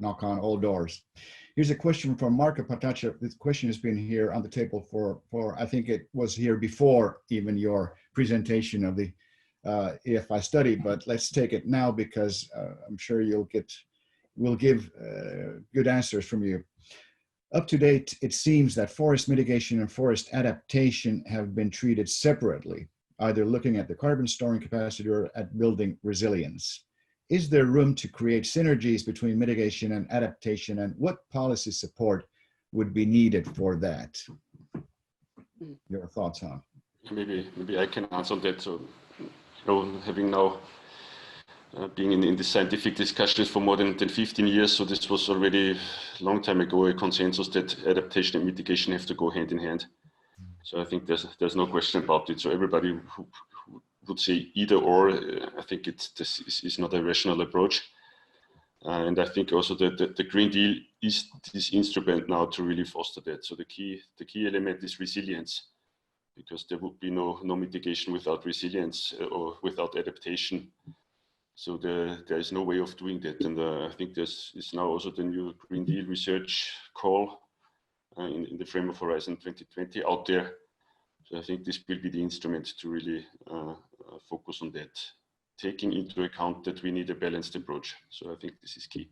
S1: knock on all doors. Here's a question from Marc Potočnik. This question has been here on the table for I think it was here before even your presentation of the EFI study, but let's take it now because I'm sure we'll give good answers from you. Up to date, it seems that forest mitigation and forest adaptation have been treated separately, either looking at the carbon storing capacity or at building resilience. Is there room to create synergies between mitigation and adaptation, and what policy support would be needed for that? Your thoughts on?
S8: Maybe I can answer that. So, having now been in the scientific discussions for more than 15 years, so this was already a long time ago a consensus that adaptation and mitigation have to go hand in hand. So I think there's no question about it. So everybody who would say either or, I think this is not a rational approach. And I think also that the Green Deal is this instrument now to really foster that. So the key element is resilience, because there would be no mitigation without resilience or without adaptation. So there is no way of doing that. And I think this is now also the new Green Deal research call in the frame of Horizon 2020 out there. So I think this will be the instrument to really focus on that, taking into account that we need a balanced approach. So I think this is key.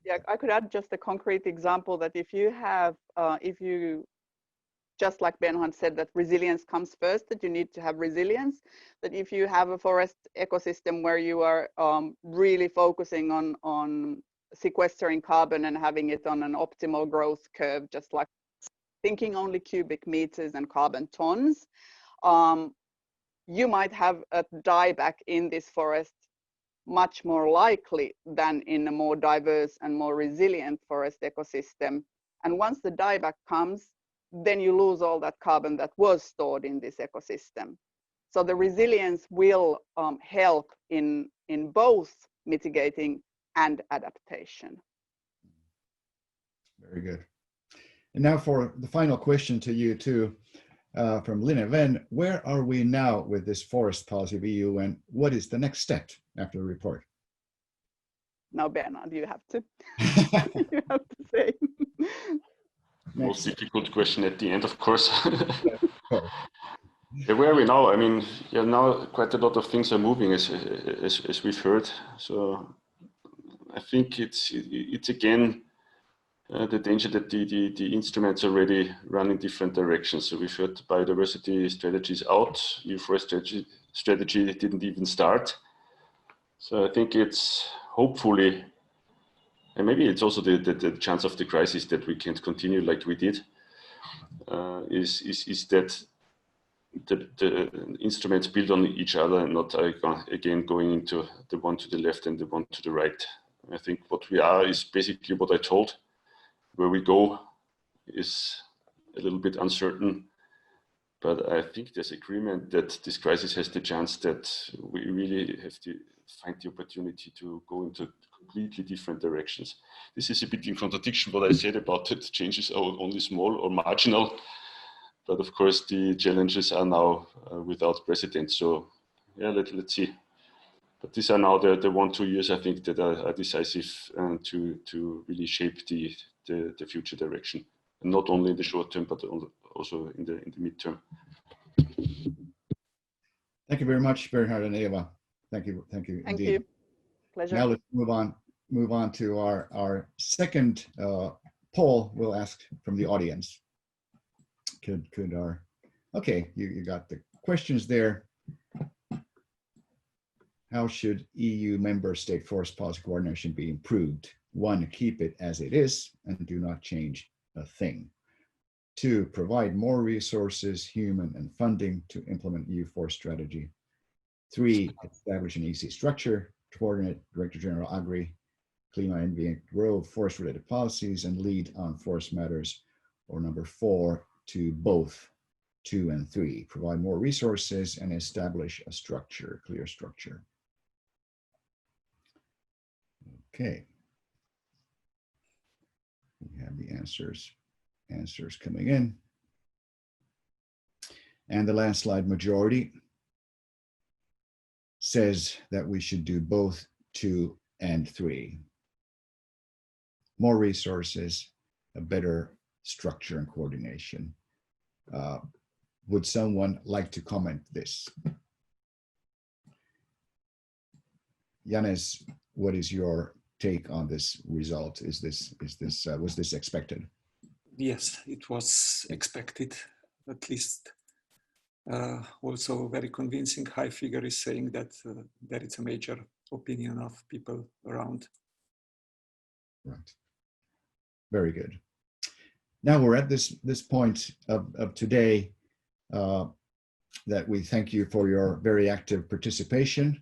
S9: Yeah, I could add just a concrete example that if you just like Bernhard said, that resilience comes first, that you need to have resilience, that if you have a forest ecosystem where you are really focusing on sequestering carbon and having it on an optimal growth curve, just like thinking only cubic meters and carbon tons, you might have a dieback in this forest much more likely than in a more diverse and more resilient forest ecosystem. And once the dieback comes, then you lose all that carbon that was stored in this ecosystem. So the resilience will help in both mitigating and adaptation.
S1: Very good. And now for the final question to you too, from Lina Venn, where are we now with this forest policy of EU, and what is the next step after the report?
S9: Now, Bernhard, you have to say.
S8: Most difficult question at the end, of course. Where are we now? I mean, now quite a lot of things are moving, as we've heard. So I think it's again the danger that the instruments already run in different directions. So we've heard biodiversity strategies out. EU forest strategy didn't even start. So I think it's hopefully, and maybe it's also the chance of the crisis that we can't continue like we did, is that the instruments build on each other and not again going into the one to the left and the one to the right. I think what we are is basically what I told. Where we go is a little bit uncertain, but I think there's agreement that this crisis has the chance that we really have to find the opportunity to go into completely different directions. This is a bit in contradiction what I said about that changes are only small or marginal, but of course the challenges are now without precedent. So yeah, let's see. But these are now the 1-2 years I think that are decisive to really shape the future direction, and not only in the short term but also in the midterm.
S1: Thank you very much, Bernhard and Eeva. Thank you.
S9: Thank
S1: indeed.
S9: you. Pleasure.
S1: Now let's move on to our second poll. We'll ask from the audience. Okay, you got the questions there. How should EU member state forest policy coordination be improved? 1, keep it as it is and do not change a thing. 2, provide more resources, human and funding to implement EU forest strategy. 3, establish an EC structure to coordinate Director General Agri, Klima, Envy, and Grow forest-related policies and lead on forest matters. Or number 4, to both 2 and 3, provide more resources and establish a structure, clear structure. Okay. We have the answers coming in. And the landslide majority says that we should do both 2 and 3. more resources, a better structure and coordination. Would someone like to comment this? Janez, what is your take on this result? Was this expected?
S2: Yes, it was expected, at least. Also very convincing. High figure is saying that there is a major opinion of people around.
S1: Right. Very good. Now we're at this point of today that we thank you for your very active participation.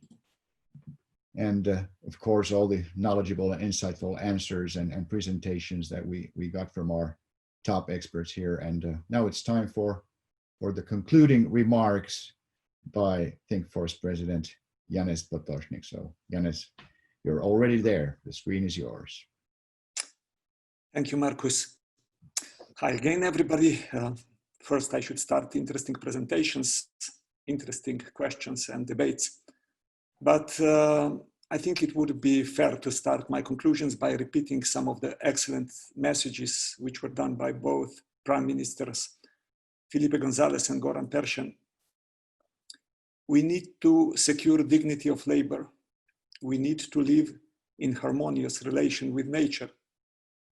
S1: And of course, all the knowledgeable and insightful answers and presentations that we got from our top experts here. And now it's time for the concluding remarks by ThinkForest President Janez Potočnik. So Janez, you're already there. The screen is yours.
S2: Thank you, Marcus. Hi again, everybody. First, I should start interesting presentations, interesting questions and debates. But I think it would be fair to start my conclusions by repeating some of the excellent messages which were done by both Prime Ministers, Felipe González and Göran Persson. We need to secure dignity of labor. We need to live in harmonious relation with nature.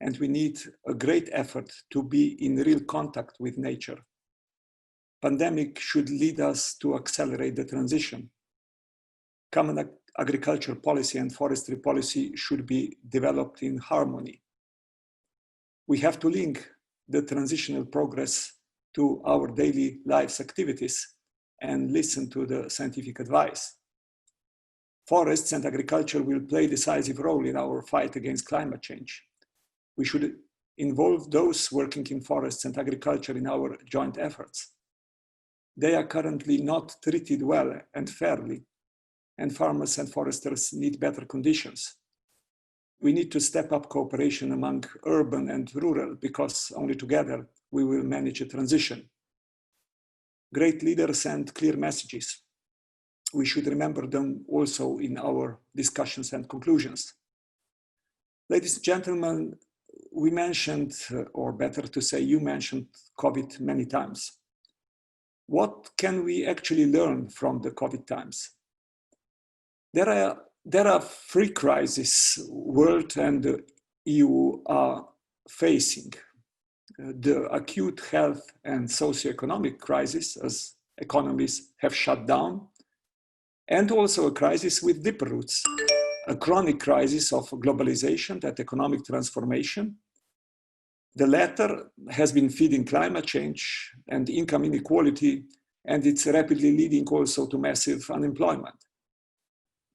S2: And we need a great effort to be in real contact with nature. Pandemic should lead us to accelerate the transition. Common agricultural policy and forestry policy should be developed in harmony. We have to link the transitional progress to our daily lives activities and listen to the scientific advice. Forests and agriculture will play a decisive role in our fight against climate change. We should involve those working in forests and agriculture in our joint efforts. They are currently not treated well and fairly, and farmers and foresters need better conditions. We need to step up cooperation among urban and rural, because only together we will manage a transition. Great leaders and clear messages. We should remember them also in our discussions and conclusions. Ladies and gentlemen, we mentioned, or better to say, you mentioned COVID many times. What can we actually learn from the COVID times? There are three crises world and the EU are facing. The acute health and socioeconomic crisis, as economies have shut down, and also a crisis with deeper roots, a chronic crisis of globalization and economic transformation. The latter has been feeding climate change and income inequality, and it's rapidly leading also to massive unemployment.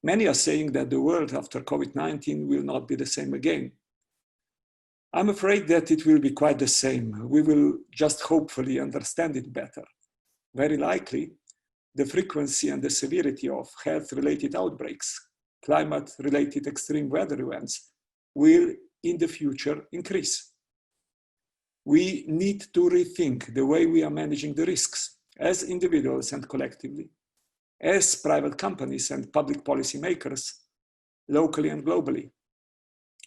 S2: Many are saying that the world after COVID-19 will not be the same again. I'm afraid that it will be quite the same. We will just hopefully understand it better. Very likely, the frequency and the severity of health-related outbreaks, climate-related extreme weather events will in the future increase. We need to rethink the way we are managing the risks as individuals and collectively, as private companies and public policy makers, locally and globally.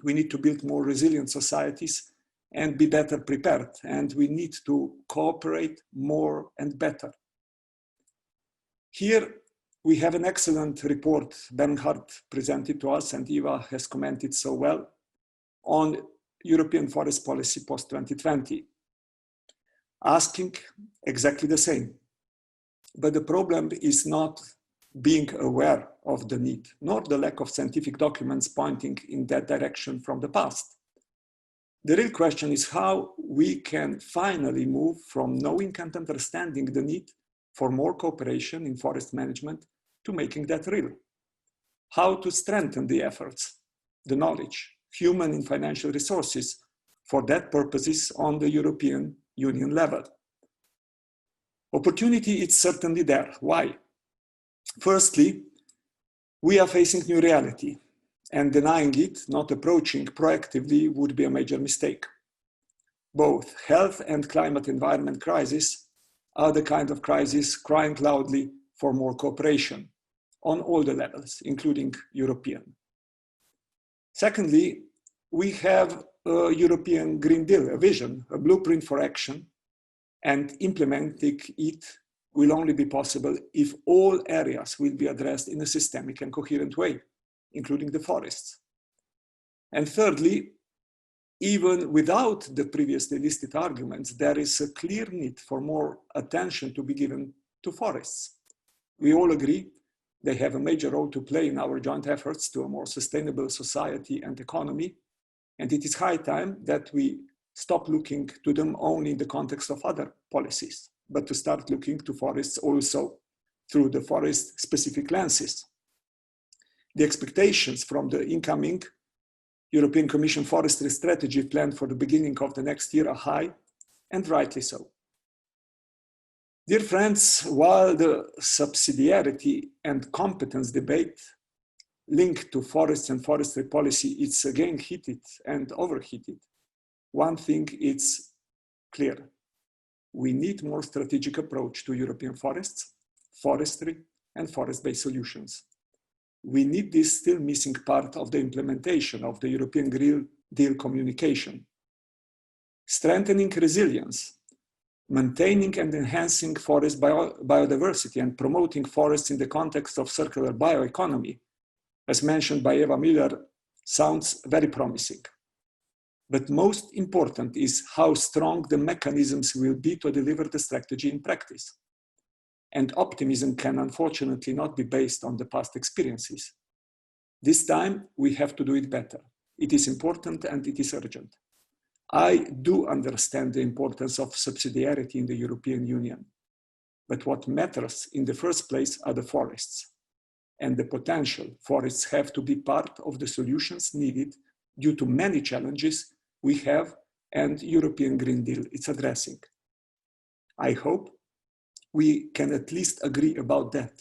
S2: We need to build more resilient societies and be better prepared, and we need to cooperate more and better. Here we have an excellent report Bernhard presented to us, and Eeva has commented so well, on European forest policy post-2020, asking exactly the same. But the problem is not being aware of the need, nor the lack of scientific documents pointing in that direction from the past. The real question is how we can finally move from knowing and understanding the need for more cooperation in forest management to making that real. How to strengthen the efforts, the knowledge, human and financial resources for that purposes on the European Union level. Opportunity is certainly there. Why? Firstly, we are facing new reality, and denying it, not approaching proactively, would be a major mistake. Both health and climate environment crises are the kind of crisis crying loudly for more cooperation on all the levels, including European. Secondly, we have a European Green Deal, a vision, a blueprint for action, and implementing it will only be possible if all areas will be addressed in a systemic and coherent way, including the forests. And thirdly, even without the previously listed arguments, there is a clear need for more attention to be given to forests. We all agree they have a major role to play in our joint efforts to a more sustainable society and economy. And it is high time that we stop looking to them only in the context of other policies, but to start looking to forests also through the forest-specific lenses. The expectations from the incoming European Commission forestry strategy planned for the beginning of the next year are high, and rightly so. Dear friends, while the subsidiarity and competence debate linked to forests and forestry policy is again heated and overheated, one thing is clear. We need more strategic approach to European forests, forestry, and forest-based solutions. We need this still missing part of the implementation of the European Green Deal communication. Strengthening resilience, maintaining and enhancing forest biodiversity, and promoting forests in the context of circular bioeconomy, as mentioned by Eeva Müller, sounds very promising. But most important is how strong the mechanisms will be to deliver the strategy in practice. And optimism can unfortunately not be based on the past experiences. This time we have to do it better. It is important and it is urgent. I do understand the importance of subsidiarity in the European Union, but what matters in the first place are the forests. And the potential forests have to be part of the solutions needed due to many challenges we have and European Green Deal is addressing. I hope we can at least agree about that,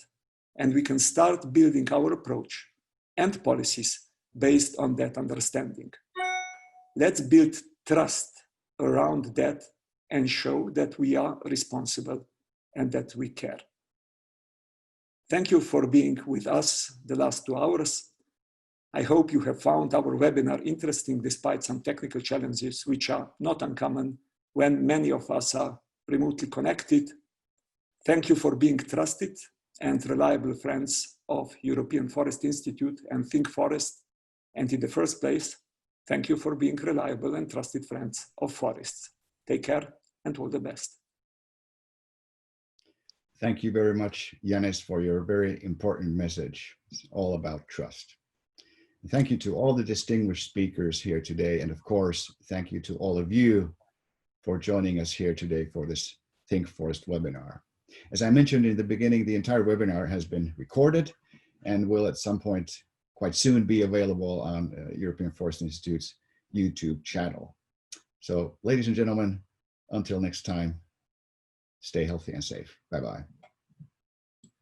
S2: and we can start building our approach and policies based on that understanding. Let's build trust around that and show that we are responsible and that we care. Thank you for being with us the last 2 hours. I hope you have found our webinar interesting despite some technical challenges which are not uncommon when many of us are remotely connected. Thank you for being trusted and reliable friends of European Forest Institute and ThinkForest. And in the first place, thank you for being reliable and trusted friends of forests. Take care and all the best.
S1: Thank you very much, Janez, for your very important message. It's all about trust. And thank you to all the distinguished speakers here today. And of course, thank you to all of you for joining us here today for this ThinkForest webinar. As I mentioned in the beginning, the entire webinar has been recorded and will at some point quite soon be available on European Forest Institute's YouTube channel. So ladies and gentlemen, until next time, stay healthy and safe. Bye-bye.